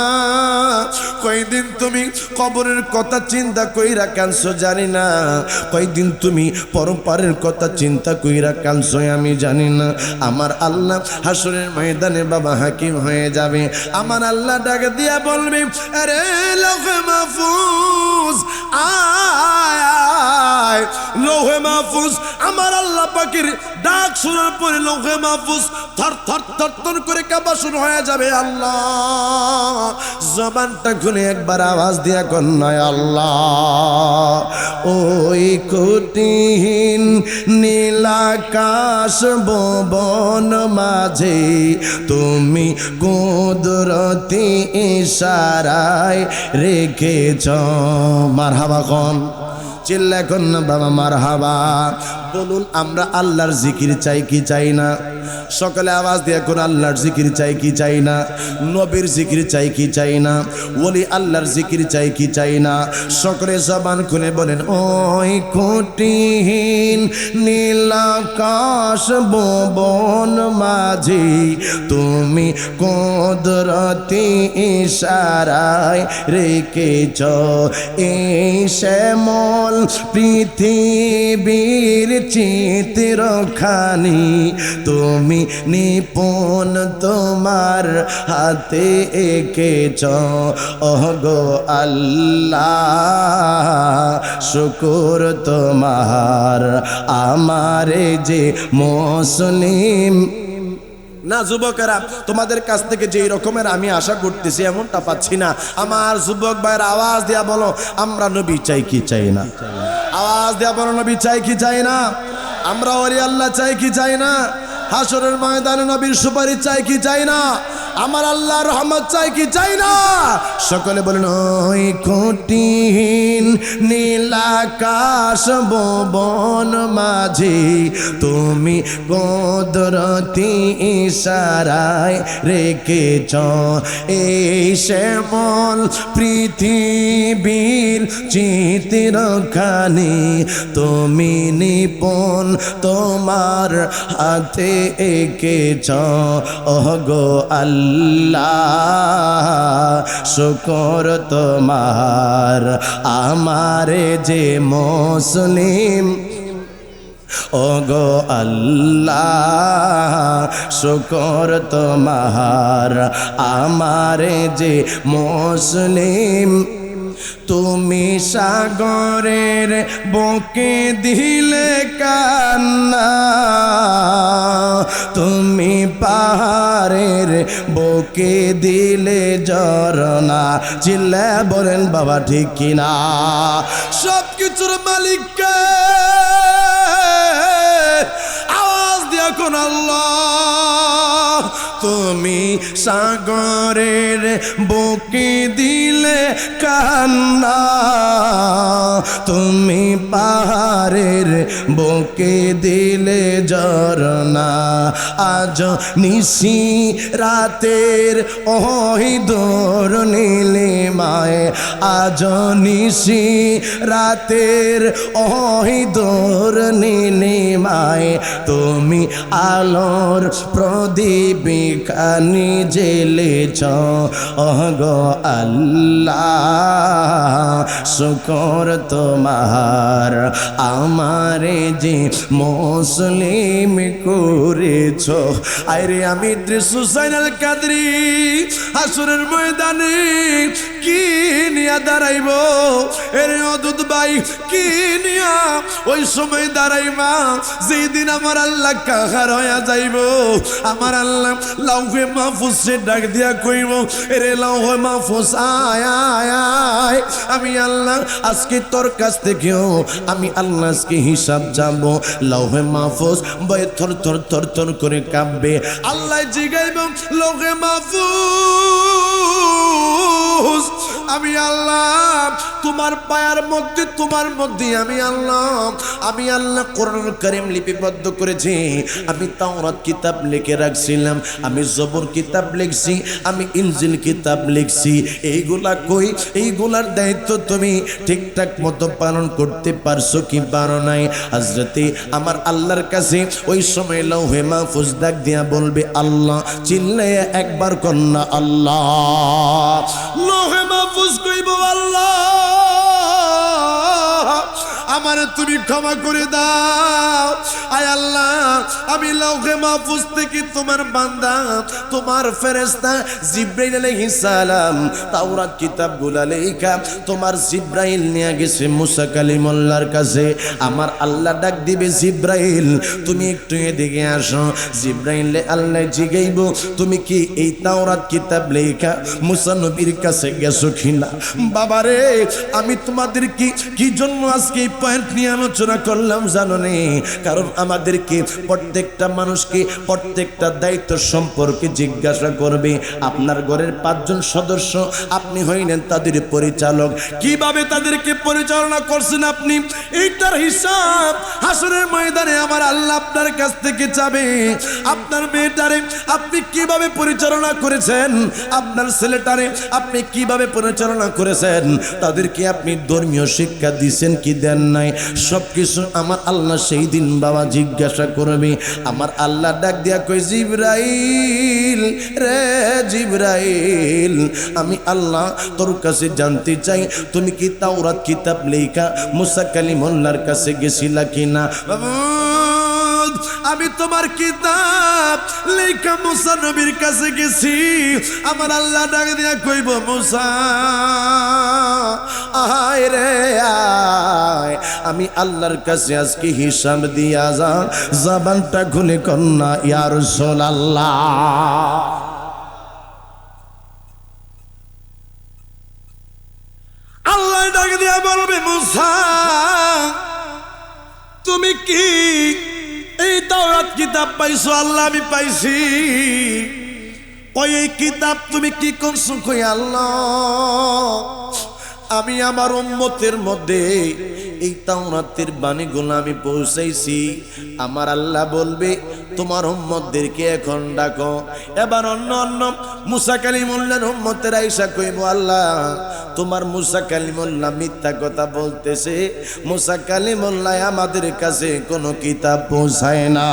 কয়দিন তুমি কবরের কথা চিন্তা কইরা কাঁদছো জানি না, কয়দিন তুমি পরপারের কথা চিন্তা কইরা কাঁদছো আমি জানি না। আমার আল্লাহ হাসরের ময়দানে বাবা হাকিম হয়ে যাবে। আমার আল্লাহ ডাক দিয়া বলবে, আরে লৌহে মাহফুজ আয় আয়। লৌহে মাহফুজ আমার আল্লাহ পাকের ডাক শোনার পরে লৌহে মাহফুজ থর থর থর থর করে কাঁপা শুরু হয়ে যাবে। আল্লাহ জবানটা খুলে একবার আওয়াজ দিয়া কন্যায় আল্লাহ। ওই কঠিন নীলাকাশ ভুবন মাঝে তুমি কুদরতি ইশারায় রেখেছ। মারহাবা কোন চিল্লা কোন না বাবা মারহাবা। বলুন আমরা আল্লাহর জিকির চাই কি চাই না? সকালে আওয়াজ দিয়ে কোন আল্লাহর জিকির চাই কি চাই না? নবীর জিকির চাই কি চাই না? ওলি আল্লাহর জিকির চাই কি চাই না? সকলে জবান খুলে বলেন, ওই কঠিন নীলাকাশ ভুবন মাঝে তুমি কুদরতি ইশারায় রেখেছ এই শ্যামল পৃথিবীর চিত্রখানি তুমি নিপুণ তোমার হাতে এঁকেছ। ওগো আল্লাহ শুকর তোমার আমারে যে মুসলিম। না যুবকেরা, তোমাদের কাছ থেকে যেই রকমের আমি আশা করতেছি এমনটা পাচ্ছি না। আমার যুবক ভাইয়ের আওয়াজ দিয়া বলো, আমরা নবী চাই কি চাই না? আওয়াজ দিয়া বলো, নবী চাই কি চাই না? আমরা ওলি আল্লাহ চাই কি চাই না? হাসরের ময়দানে নবীর সুপারিশ চাই কি চাই না? আমার আল্লাহর রহমত চাই কি চাই না? সকলে বলেন, ওই কঠিন নীলাকাশ ভুবন মাঝে তুমি কুদরতি ইশারায় রেখেছ এই শ্যামল পৃথিবীর চিত্রখানি তুমি নিপুণ তোমার হাতে এঁকেছ। ওগো আল্লাহ শুকর তোমার আমারে যে মুসলিম। ওগো আল্লাহ শুকর তোমার আমারে যে মুসলিম। তুমি সাগরের বুকে দিলে কান্না, তুমি পাহাড়ের বুকে দিলে ঝরনা। চিল্লা বলেন বাবা ঠিক কিনা? সব কিছুর মালিককে আওয়াজ দিয়া কোন আল্লাহ। তুমি সাগরের বুকে দিলে কান্না, তুমি পাহাড়ের বুকে দিলে ঝরনা। আজ নিশি রাতের ওই দোর নীলিমায়, আজ নিশি রাতের ওই দোর নীলিমায় তুমি আলোর প্রদীপ খানি জেলেছ। ওগো আল্লাহ শুকর তোমার আমারে যে মুসলিম করেছ। আরে আমি ইদ্রিস হুসাইন আল কাদরি হাসরের ময়দানে কি নিয়া দাঁড়াইব এর অদূত ভাই কি নিয়া ওই সময় দাঁড়াইবা যেই দিন আমার আল্লাহ কাহার হইয়া যাইব আমার আল্লাহ লাউহে মাহফুজে ডাক দিয়া কইব এরে লাউহে মাহফুজ আয় আয় আয় আমি আল্লাহ আজকে তোর কাছ থেকেও আমি আল্লাহ আজকে হিসাব জানবো লাউহে মাহফুজ বয়ে থর থর থর থর করে কাঁপবে আল্লাহ জিগাইব লাউহে মাহফুজ আমি আল্লাহ তোমার পায়ের মধ্যে তোমার মধ্যে আমি আল্লাহ কোরআন কারীম লিপিবদ্ধ করেছি আমি তাওরাত কিতাব লিখে রাখছিলাম আমি জবর কিতাব লিখছি আমি ইনজিল কিতাব লিখছি এইগুলা কই এইগুলার দায়িত্ব তুমি ঠিকঠাক মতো পালন করতে পারছো কি পারো নাই হযরতে আমার আল্লাহর কাছে ওই সময় লাউহে মাহফুজ ডাক দিয়া বলবে আল্লাহ চিল্লায়া একবার কন্না আল্লাহ লাউহে মাহফুজ কইব আল্লাহ আমারে তুমি ক্ষমা করে দাও আয় আল্লাহ আমি লাউহে মাহফুজ থেকে তোমার বান্দা তোমার ফেরেশতা জিবরাইল আলাইহিস সালাম তাওরাত কিতাবগুলা লেখা তোমার জিবরাইল নিয়ে গেছে মুসা কালিমুল্লাহর কাছে আমার আল্লাহ ডাক দিবে জিবরাইল তুমি একটু এদিকে আসো জিবরাইল আল্লাহ জিগাইব তুমি কি এই তাওরাত কিতাব লেখা মুসা নবীর কাছে গেছো কিনা বাবারে আমি তোমাদের কি জন্য আজকে পয়েন্ট নিয়ে আলোচনা করলাম জানো নে কারণ আমাদেরকে প্রত্যেকটা মানুষকে প্রত্যেকটা দায়িত্ব সম্পর্কে জিজ্ঞাসা করবে আপনার ঘরের 5 জন সদস্য আপনি হইলেন তাদের পরিচালক কিভাবে তাদেরকে পরিচালনা করছেন আপনি এইটার হিসাব হাসরের ময়দানে আমার আল্লাহ আপনার কাছ থেকে চাবে আপনার মেয়েটারে আপনি কিভাবে পরিচালনা করেছেন আপনার ছেলেটারে আপনি কিভাবে পরিচালনা করেছেন তাদেরকে আপনি ধর্মীয় শিক্ষা দিয়েছেন কি দেন নাই সবকিছু আমার আল্লাহ সেই দিন বাবা জিজ্ঞাসা করবে আমার আল্লাহ ডাক দিয়া কই জিবরাইল রে জিবরাইল আমি আল্লাহ তোর কাছে জানতে চাই তুমি কি তাওরাত কিতাব লেখা মুসা কালিমুল্লাহর কাছে গেছিলা কিনা আমি তোমার কিতাব লেখা মুসা নবীর কাছে গেছি আমার আল্লাহ ডাক দিয়া কইব মুসা আয় রে আয় আমি আল্লাহর কাছে আজকে হিসাব দিয়া যা জবানটা খুলে কন্না ইয়া রাসূলুল্লাহ আল্লাহ ডাক দিয়া বলবে মুসা তুমি কি এই তাওরাত কিতাব পাইছো আল্লাহ আমি পাইছি ওই এই কিতাব তুমি কি করছো কই আল্লাহ আমি আমার উম্মতের মধ্যে এই তাওরাতের বাণীগুলো আমি পৌঁছাইছি আমার আল্লাহ বলবে তোমার উম্মতদেরকে এখন ডাকো এবার অন্য মুসা কালিমুল্লাহর উম্মতের আইসা কইব আল্লাহ তোমার মুসা কালিমুল্লাহ মিথ্যা কথা বলতেছে মুসা কালিমুল্লাহ আমাদের কাছে কোনো কিতাব পৌঁছায় না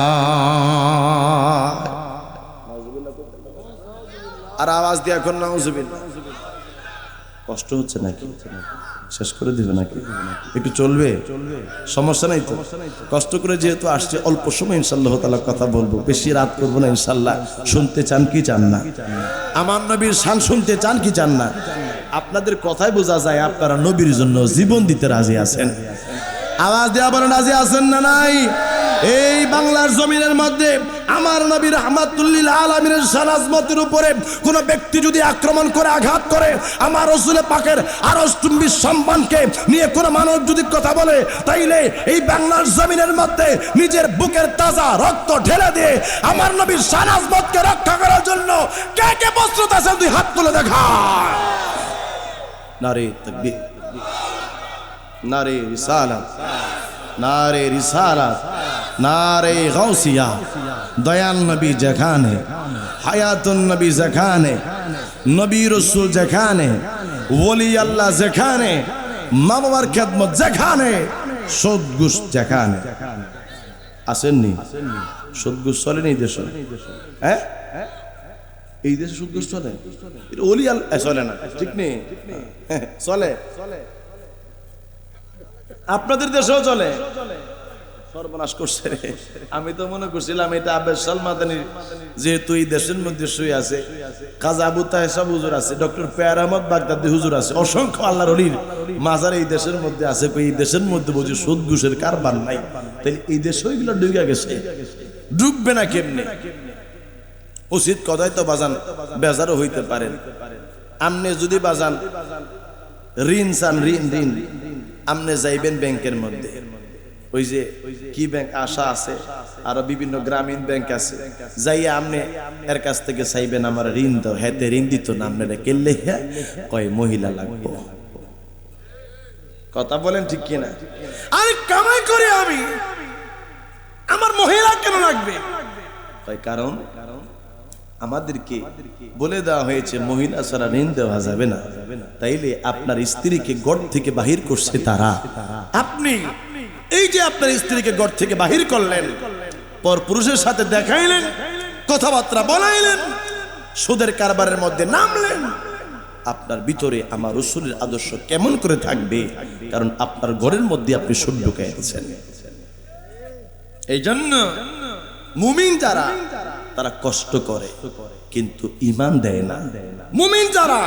আর আওয়াজ দিয়ে এখন নাউজুবিল্লাহ কষ্ট হচ্ছে নাকি শেষ করে দিবে নাকি একটু চলবে সমস্যা নাই তো কষ্ট করে যেহেতু আসছে অল্প সময় ইনশাআল্লাহ তাআলা কথা বলবো বেশি রাত করবো না ইনশাআল্লাহ শুনতে চান কি চান না আমার নবীর শান শুনতে চান কি চান না আপনাদের কথাই বোঝা যায় আপনারা নবীর জন্য জীবন দিতে রাজি আছেন আওয়াজ দেওয়া বলেন রাজি আছেন না নাই এই বাংলার জমিনের মধ্যে আমার নবী রাহমাতুল লিল আলামিনের শান আজমতের উপরে কোন ব্যক্তি যদি আক্রমণ করে আঘাত করে আমার রাসূল পাকের আরশচুম্বী সম্মানকে নিয়ে কোন মানব যদি কথা বলে তাইলে এই বাংলার জমিনের মধ্যে নিজের বুকের তাজা রক্ত ঢেলে দিয়ে আমার নবীর শান আজমতকে রক্ষা করার জন্য কে কে প্রস্তুত আছেন দুই হাত তুলে দেখা নারে তাকবীর নারে রিসালাত নারে রিসালাত নারে গাউসিয়া দয়াল নবী যেখানে হায়াতুন নবী যেখানে নবী রাসূল যেখানে ওলি আল্লাহ যেখানে মা বাবার খেদমত যেখানে সদগুস যেখানে আসেননি সদগুস চলে নেই দেশে হ্যাঁ এই দেশে সদগুস চলে ওলি আল্লাহ চলে না ঠিক নেই চলে আপনাদের দেশেও চলে সর্বনাশ করছে রে। আমি তো মনে করছিলাম এটা আব্বাস সালমাদানির, যেহেতু এই দেশের মধ্যে শুয়ে আছে কাজী আবু তাহের হুজুর আছে, ডক্টর পেয়ার আহমদ বাগদাদি হুজুর আছে, অসংখ্য আল্লাহর ওলির মাজার এই দেশের মধ্যে আছে। এই দেশের মধ্যে বুঝি সুদ ঘুষের কারবার নাই, তাহলে এই দেশে ওইগুলো ডুবে গেছে, ডুববে না কেমনে? উচিত কথাই তো বাজান বেজারও হইতে পারেন। আমনে যদি বাজান ঋণ চান, ঋণ আমনে যাইবেন ব্যাংকের মধ্যে, ওই যে কি ব্যাংক আশা আছে, আরো বিভিন্ন গ্রামীণ ব্যাংক আছে, যাইয়া আমনে এর কাছ থেকে চাইবেন আমার ঋণ দাও, হেতে ঋণ দিত না, আপনারা কেলে কয় মহিলা লাগবে। কথা বলেন ঠিক কিনা? আরে কামাই করে আমি, আমার মহিলা কেন লাগবে? কয় কারণ আমাদেরকে বলে দেওয়া হয়েছে মহিলা ছাড়া ঋণ দেওয়া যাবে না। তাইলে আপনার স্ত্রীকে ঘর থেকে বাহির করছে তারা, আপনি এই যে আপনার স্ত্রীকে ঘর থেকে বাহির করলেন, পর পুরুষের সাথে দেখাইলেন, কথাবার্তা বলাইলেন, সুদের কারবারের মধ্যে নামলেন, আপনার ভিতরে আমার রাসূলের আদর্শ কেমন করে থাকবে? কারণ আপনার ঘরের মধ্যে আপনি সুদ ঢুকাইছেন। এই জন্য মুমিন যারা তারা কষ্ট করে কিন্তু ঈমান দেয় না, মুমিন যারা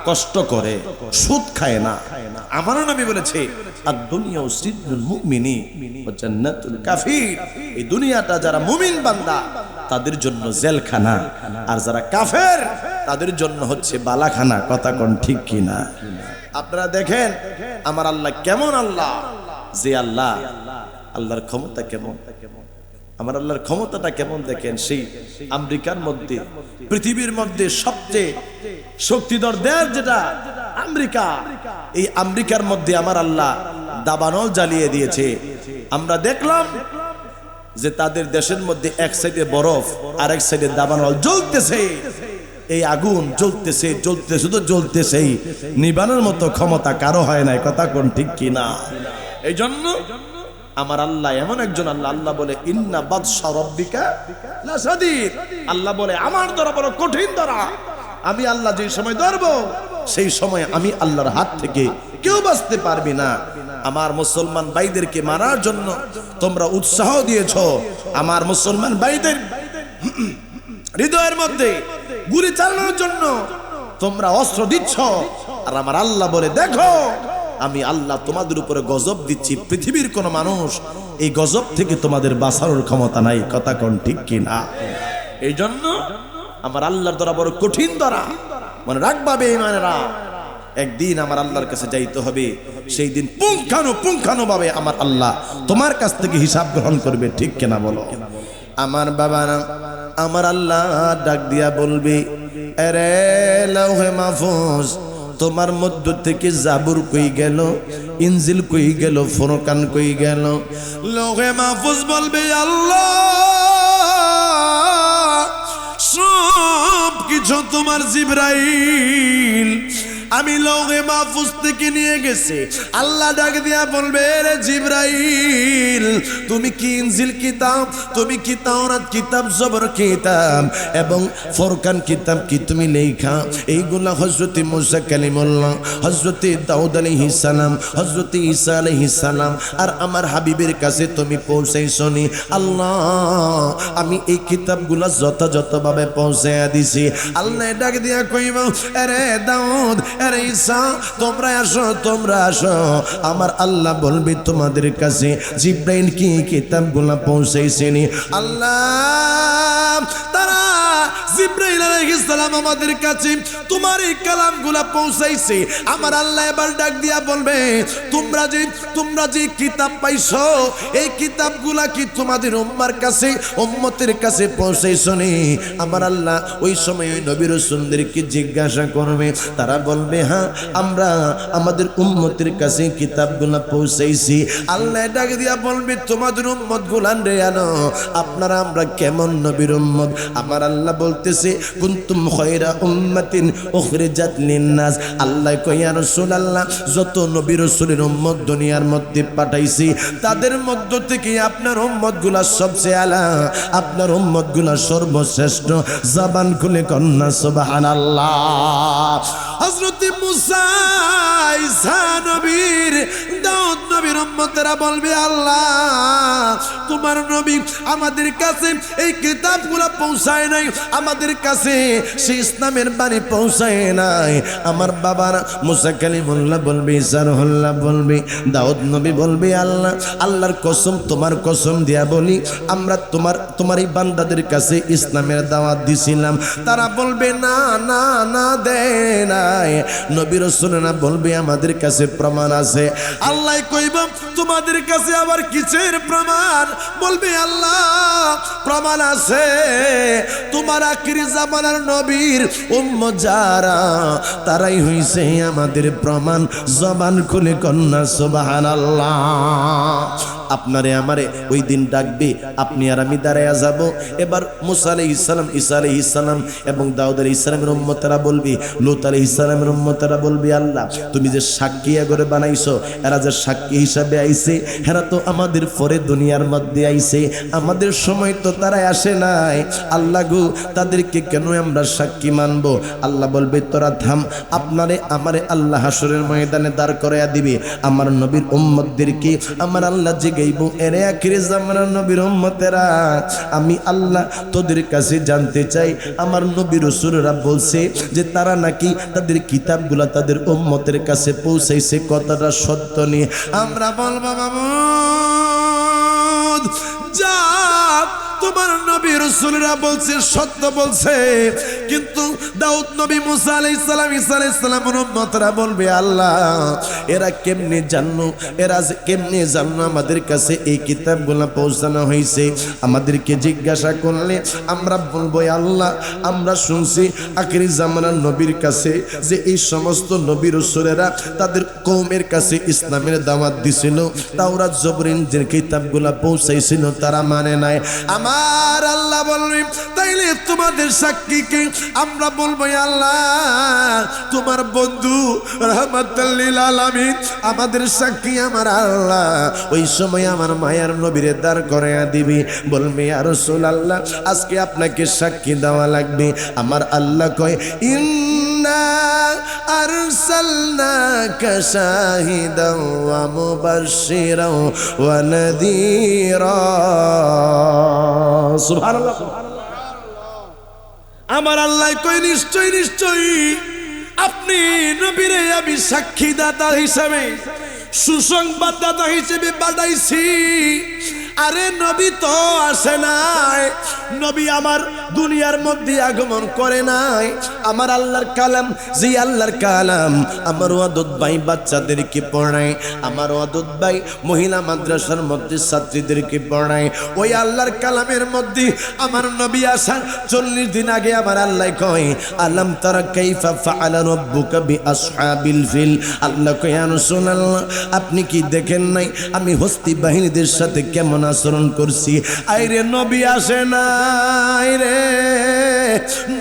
কষ্ট করে সুদ খায় না। আমার নবী বলেছে আদ-দুনিয়া সিজনুল মুমিনি ওয়া জান্নাতুল কাফির, এই দুনিয়াটা যারা মুমিন বান্দা তাদের জন্য জেলখানা, আর যারা কাফের তাদের জন্য হচ্ছে বালাখানা। কথা কোন ঠিক কিনা? আপনারা দেখেন আমার আল্লাহ কেমন আল্লাহ, যে আল্লাহ, আল্লাহর ক্ষমতা কেমন, আমার আল্লাহর ক্ষমতাটা কেমন দেখেন। সেই আমেরিকার মধ্যে, পৃথিবীর মধ্যে সবচেয়ে শক্তিধর দেশ যেটা আমেরিকা, এই আমেরিকার মধ্যে আমার আল্লাহ দাবানল জ্বালিয়ে দিয়েছে। আমরা দেখলাম যে তাদের দেশের মধ্যে এক সাইডে বরফ আর এক সাইডে দাবানল জ্বলতেছে, এই আগুন জ্বলতেছে জ্বলতেছে শুধু জ্বলতেছেই, নিবানোর মতো ক্ষমতা কারো হয় নাই। কথা কোন ঠিক কিনা? এই জন্য আমার আল্লাহ এমন একজন আল্লাহ, আল্লাহ বলে ইন্না বাদশা রাব্বিকা লাশাদীদ, আল্লাহ বলে আমার ধরা বড় কঠিন ধরা। আমি আল্লাহ যে সময় ধরবো সেই সময় আমি আল্লাহর হাত থেকে কেউ বাঁচতে পারবি না। আমার মুসলমান ভাইদেরকে মারার জন্য তোমরা উৎসাহ দিয়েছো, আমার মুসলমান ভাইদের হৃদয়ের মধ্যে গুলি চালানোর জন্য তোমরা অস্ত্র দিচ্ছ, আর আমার আল্লাহ বলে দেখো আমি আল্লাহ তোমাদের উপরে গজব দিচ্ছি, পৃথিবীর কোন মানুষ এই গজব থেকে তোমাদের বাঁচানোর ক্ষমতা নাই। কথা কোন ঠিক কিনা? এই জন্য আমার আল্লাহর দ্বারা বড় কঠিন দ্বারা, মনে রাখবা বেঈমানেরা, একদিন আমার আল্লাহর কাছে যাইতে হবে, সেই দিন পুঙ্খানু ভাবে আমার আল্লাহ তোমার কাছ থেকে হিসাব গ্রহণ করবে। ঠিক কিনা বলো? আমার বাবারা, আমার আল্লাহ ডাক দিয়া বলবে আরে লাউহে মাহফুজ তোমার মধ্য থেকে জাবুর কই গেল, ইনজিল কই গেল, ফুরকান কই গেল? লৌহে মাহফুজ বলবে আল্লাহ সব কিছু তোমার জিবরাইল আমি লৌহে মাহফুজ থেকে নিয়ে গেছে। আল্লাহ ডাক দিয়া বলবে রে জিবরাইল তুমি কি ইনজিল কিতাব, তুমি কি তাওরাত কিতাব, জবর কিতাব এবং ফুরকান কিতাব কি তুমি লেখা? এইগুলা হযরত মুসা কালিমুল্লাহ, হযরত দাউদ আলাইহিস সালাম, হযরত ঈসা আলাইহিস সালাম আর আমার হাবিবের কাছে তুমি পৌঁছাইছো নি? আল্লাহ আমি এই কিতাবগুলা যথাযথভাবে পৌঁছায়া দিছি। আল্লাহ ডাক দিয়া কইব আরে দাউদ, আরে ঈসা তোমরা আসো, তোমরা আসো। আমার আল্লাহ বলবে তোমাদের কাছে জিবরাইল কি কিতাবগুলা পৌঁছাইছেনি? আল্লাহ তারা জিবরাইল আলাইহিস সালাম আমাদের কাছে তোমার এই কালামগুলা পৌঁছাইছে। আমার আল্লাহ এবার ডাক দিয়া বলবে তোমরা যে কিতাব পাইছো এই কিতাবগুলা কি তোমাদের উম্মার কাছে, উম্মতের কাছে পৌঁছাইছনি? আমার আল্লাহ ওই সময় ওই নবী রাসূলদেরকে জিজ্ঞাসা করবে, তারা বলবে হ্যাঁ আমরা আমাদের উম্মতের কাছে কিতাবগুলা পৌঁছাইছি। আল্লাহ ডাক দিয়া বলবে তোমাদের উম্মত গুলান রে আনো, আপনারা আমরা কেমন নবীর উম্মত? আমার আল্লাহ বলতেছে কুনতুম খায়রা উম্মাতিন উখরিজাত লিন-নাস। আল্লাহ কয় ইয়া রাসূলুল্লাহ যত নবী রাসূলের উম্মত দুনিয়ার মধ্যে পাঠাইছি তাদের মধ্য থেকে আপনার উম্মতগুলা সবচেয়ে আলা, আপনার উম্মতগুলা সর্বশ্রেষ্ঠ। জবান খুলে কন্না সুবহানাল্লাহ। হযরত হযরত মুসা ঈসা নবীর দাউদ নবীর উম্মতেরা বলবে আল্লাহ তোমার নবী আমাদের কাছে এই কিতাবগুলো পৌঁছায় নাই, আমাদের কাছে সেই ইসলামের বাণী পৌঁছায় নাই। আমার বাবার মুসা কালিমুল্লাহ বলবে, ঈসা রুহুল্লাহ বলবে, দাউদ নবী বলবে আল্লাহ আল্লাহর কসম তোমার কসম দিয়া বলি আমরা তোমার এই বান্দাদের কাছে ইসলামের দাওয়াত দিছিলাম। তারা বলবে না না না দেয় নাই। নবী রাসূলরা বলবে আমাদের কাছে প্রমাণ আছে। আল্লাহ কইব তোমাদের কাছে আবার কিসের প্রমাণ? বলবে আল্লাহ প্রমাণ আছে, তোমার আখিরি জামানার নবীর উম্মত যারা তারাই হইছে আমাদের প্রমাণ। জবান খুলে কন্যা সুবহানাল্লাহ। আপনারে আমারে ওই দিন ডাকবে, আপনি আর আমি দাঁড়ায়া যাব। এবার মুসা আলাইহিস সালাম, ঈসা আলাইহিস সালাম এবং দাউদ আলাইহিস সালামের উম্মতেরা বলবে, লূত আলাইহিস সালামের উম্মতেরা বলবে আল্লাহ তুমি যে সাক্ষী করে বানাইছো, এরা যে সাক্ষী হিসাবে আইছে এরা তো আমাদের পরে দুনিয়ার মধ্যে আইছে, আমাদের সময় তো তারা আসে নাই। আল্লাহ গো তাদেরকে কেন আমরা সাক্ষী মানবো? আল্লাহ বলবে তোরা থাম, আপনারে আমারে আল্লাহ হাসরের ময়দানে দাঁড় করাইয়া দিবে। আমার নবীর উম্মতদেরকে আমার আল্লাহ জিগাইব, এরে আখিরে জামানার নবীর উম্মতেরা আমি আল্লাহ তোদের কাছে জানতে চাই আমার নবী রাসূলরা বলছে যে তারা নাকি তাদের কিতাবগুলা তাদের উম্মতের কাছে পৌঁছাইছে, কথাটা সত্য নিয়ে আমরা বলবো মাবুদ যা তোমার নবী রাসূলরা বলছে সত্য বলছে। কিন্তু দাউদ নবী, মুসা আলাইহিস সালাম, ঈসা আলাইহিস সালামের উম্মতরা বলবে আল্লাহ এরা কেমনে জানলো, এরা কেমনে জানলো আমাদের কাছে এই কিতাবগুলো পৌঁছানো হয়েছে? আমাদেরকে জিজ্ঞাসা করলে আমরা বলবো আল্লাহ আমরা শুনছি আখিরি জামানার নবীর কাছে যে এই সমস্ত নবী রাসূলেরা তাদের কওমের কাছে ইসলামের দাওয়াত দিছিল, তাওরাত জবুর ইনজিল কিতাবগুলো পৌঁছাইছিল, তারা মানে নাই। আমার আল্লাহ বলবেন তাইলে তোমাদের সাক্ষী কে? আমরা বলবো আল্লাহ তোমার বন্ধু রাহমাতুল লিল আলামিন আমাদের সাক্ষী। আমার আল্লাহ ওই সময় আমার মায়ার নবীরে দাঁড় করাইয়া দিবি, বলবে ইয়া রাসূলুল্লাহ আজকে আপনাকে সাক্ষী দেওয়া লাগবে। আমার আল্লাহ কয় ইন্না আরসালনাকা শাহিদাও ওয়া মুবাশশিরাও ওয়া নাযীরা। সুবহানাল্লাহ। আমার আল্লাহ কই নিশ্চয় নিশ্চয় আপনি নবীরে আমি সাক্ষীদাতা হিসেবে সুসংবাদদাতা হিসেবে পাঠাইছি। আরে নবী তো আসে নাই, নবী আমার দুনিয়ার মধ্যে আগমন করে নাই। আমার আল্লাহর কালাম, যে আল্লাহর কালাম আমার ওয়াদুদ ভাই বাচ্চাদেরকে পড়ায়, আমার ওয়াদুদ ভাই মহিলা মাদ্রাসার মধ্যে ছাত্রীদেরকে পড়ায়, ওই আল্লাহর কালামের মধ্যে আমার নবী আসার 40 দিন আগে আমার আল্লাহ কয় আলাম তারা কাইফা ফাআলা রাব্বুকা বিআসহাবিল ফিল। আল্লাহ কয় ইয়া রাসূলুল্লাহ আপনি কি দেখেন নাই আমি হস্তি বাহিনীদের সাথে কেমন আচরণ করছি? আইরে নবী আসে নাই রে,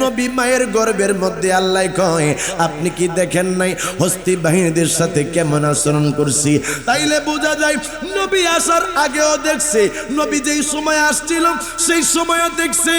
নবী মায়ের গর্ভের মধ্যে আল্লাহ কয় আপনি কি দেখেন নাই হস্তি বাহিনীদের সাথে কেমন আচরণ করছি? তাইলে বোঝা যায় নবী আসার আগেও দেখছে, নবী যেই সময় আসছিল সেই সময়ও দেখছে।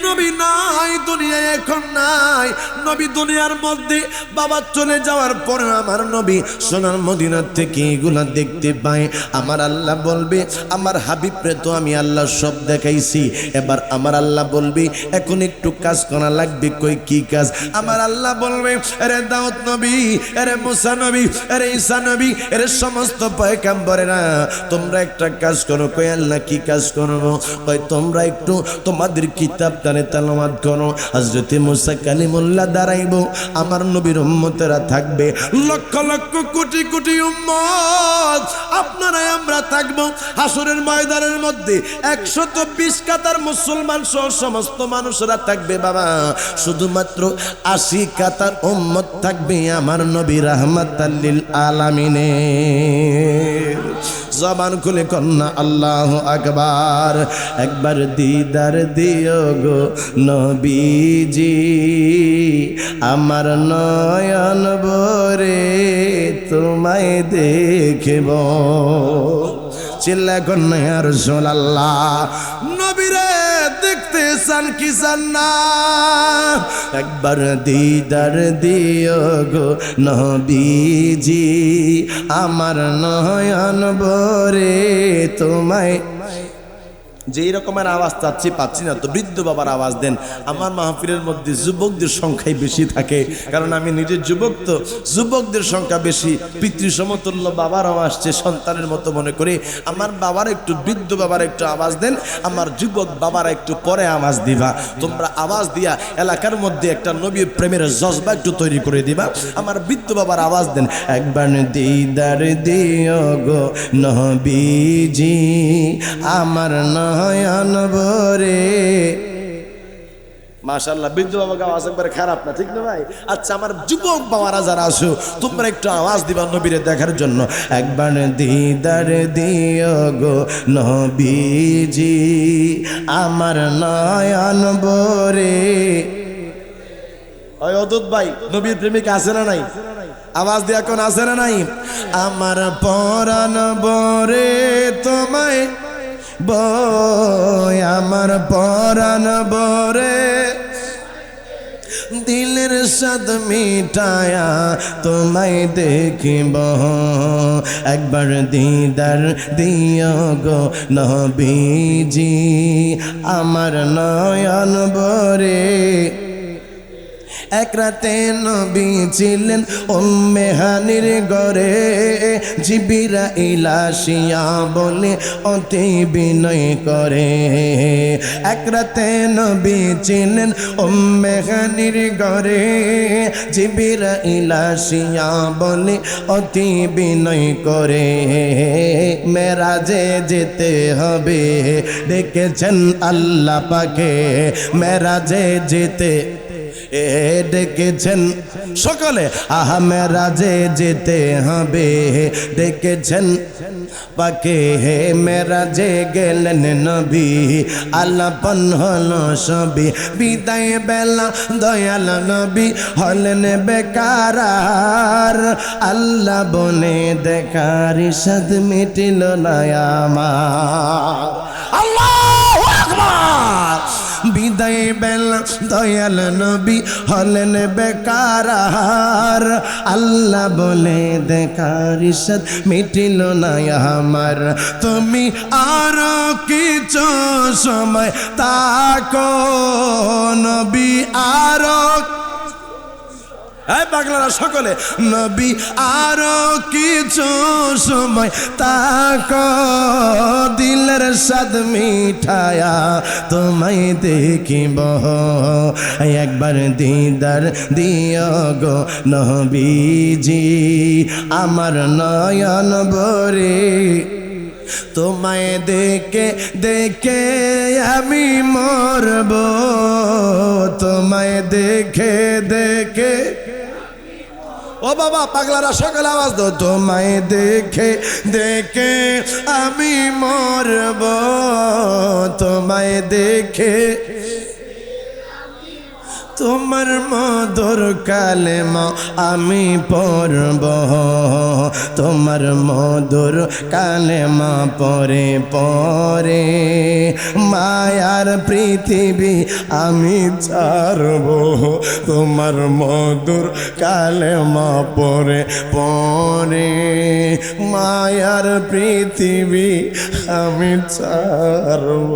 নবী নাই দুনিয়ায়, এখন নাই নবী দুনিয়ার মধ্যে। বাবা চলে যাওয়ার পরে আমার নবী সোনার মদিনার থেকে এগুলা দেখতে পায়। আমার আল্লাহ বলবে আমার হাবিবরে তো আমি আল্লাহ সব দেখাইছি, এবার আমার আল্লাহ বলবে এখন একটু কাজ করা লাগবে। কই কি কাজ? আমার আল্লাহ বলবে আরে দাউদ নবী, আরে মুসা নবী, আরে ঈসা নবী, আরে সমস্ত পয়গম্বরেরা তোমরা একটা কাজ করো। কই আল্লাহ কি কাজ করবো? কই তোমরা একটু তোমাদের কিতাবটারে তেলাওয়াত করো। হযরত মুসা কালিমুল্লাহ দাঁড়াইবো, আমার নবীর উম্মতেরা থাকবে, লক্ষ লক্ষ কোটি কোটি উম্মত আপনারা আমরা থাকবো হাসরের ময়দানের মধ্যে। 120 কাতার মুসলমান সহ সমস্ত মানুষরা থাকবে বাবা, শুধুমাত্র 80 কাতার উম্মত থাকবে আমার নবী রাহমাতাল লিল আলামিনের। জবান খুলে কন্যা আল্লাহু আকবার। একবার দিদার দিও গো নবীজি, আমার নয়ন ভরে তোমায় দেখব। চিল্লা কন্যা ইয়া রাসূলুল্লাহ নবীরে দেখতে চান কি চান না একবার দিদার দিও গো নবীজি আমার নয়ন ভরে তোমায় যেই রকমের আওয়াজ চাচ্ছি পাচ্ছি না তো বৃদ্ধ বাবার আওয়াজ দেন আমার মাহফিলের মধ্যে যুবকদের সংখ্যাই বেশি থাকে কারণ আমি নিজের যুবক তো যুবকদের সংখ্যা বেশি পিতৃ সমতুল্য বাবারাও আসছে সন্তানের মতো মনে করে আমার বাবার একটু বৃদ্ধ বাবার একটু আওয়াজ দেন আমার যুবক বাবারা একটু পরে আওয়াজ দিবা তোমরা আওয়াজ দিয়া এলাকার মধ্যে একটা নবীর প্রেমের জজবা একটু তৈরি করে দিবা আমার বৃদ্ধ বাবার আওয়াজ দেন একবার দিদার দিও গো নবীজি আমার নয়ন ভরে মাশাআল্লাহ বৃদ্ধ বাবাকে আওয়াজ একবারে খারাপ না ঠিক না ভাই আচ্ছা আমার যুবক বাবারা যারা আছো তোমরা একটু আওয়াজ দিবা নবীরে দেখার জন্য একবার দিদার দিও গো নবীজি আমার নয়ন ভরে ওই অদূত ভাই নবীর প্রেমিক আছে না নাই আওয়াজ দিয়া কোন আছে না নাই আমার পরাণ ভরে তোমায় বই আমার পরাণ ভরে দিলের স্বাদ মিটায়া তোমায় দেখিব একবার দিদার দিও গো নবীজি আমার নয়ন ভরে এক রাতে নবী ছিলেন উম্মে হানির ঘরে জিবরাইল আসিয়া বলে অতি বিনয় করে এক রাতে নবী ছিলেন উম্মে হানির ঘরে জিবরাইল আসিয়া বলে অতি বিনয় করে মেরাজে যেতে হবে ডেকেছেন আল্লাহ পাকে মেরাজে যেতে ডেকেছেন সকলে আহা মেরাজে যেতে হবে ডেকেছেন পাকে হে মেরাজে গেলেন নবী আল্লাপন হলো সবই বিদায় বেলা দয়াল নবী হলেন বেকারার আল্লাহ বনে দেখার সাদ মিটিল না আমার আল্লাহু আকবার বিদায় বেলা দয়াল নবী হলেন বেকারার আল্লাহ বলে দেখার ইচ্ছা মিটিল না আমার তুমি আরো কিছু সময় তাকো নবী আরো এই পাগলারা সকলে নবী আরো কিছু সময় তাকো দিলের স্বাদ মিঠায়া তোমায় দেখিব একবার দিদার দিও গো নবীজি আমার নয়ন ভরে তোমায় দেখে দেখে আমি মরব তোমায় দেখে দেখে ও বাবা পাগলারা সকালে আওয়াজ দাও তোমায় দেখে দেখে আমি মরব তোমায় দেখে তোমার মধুর কালেমা আমি পড়ব তোমার মধুর কালেমা পরে পরে মায়ার পৃথিবী আমি ছাড়ব তোমার মধুর কালেমা পরে পরে মায়ার পৃথিবী আমি ছাড়ব।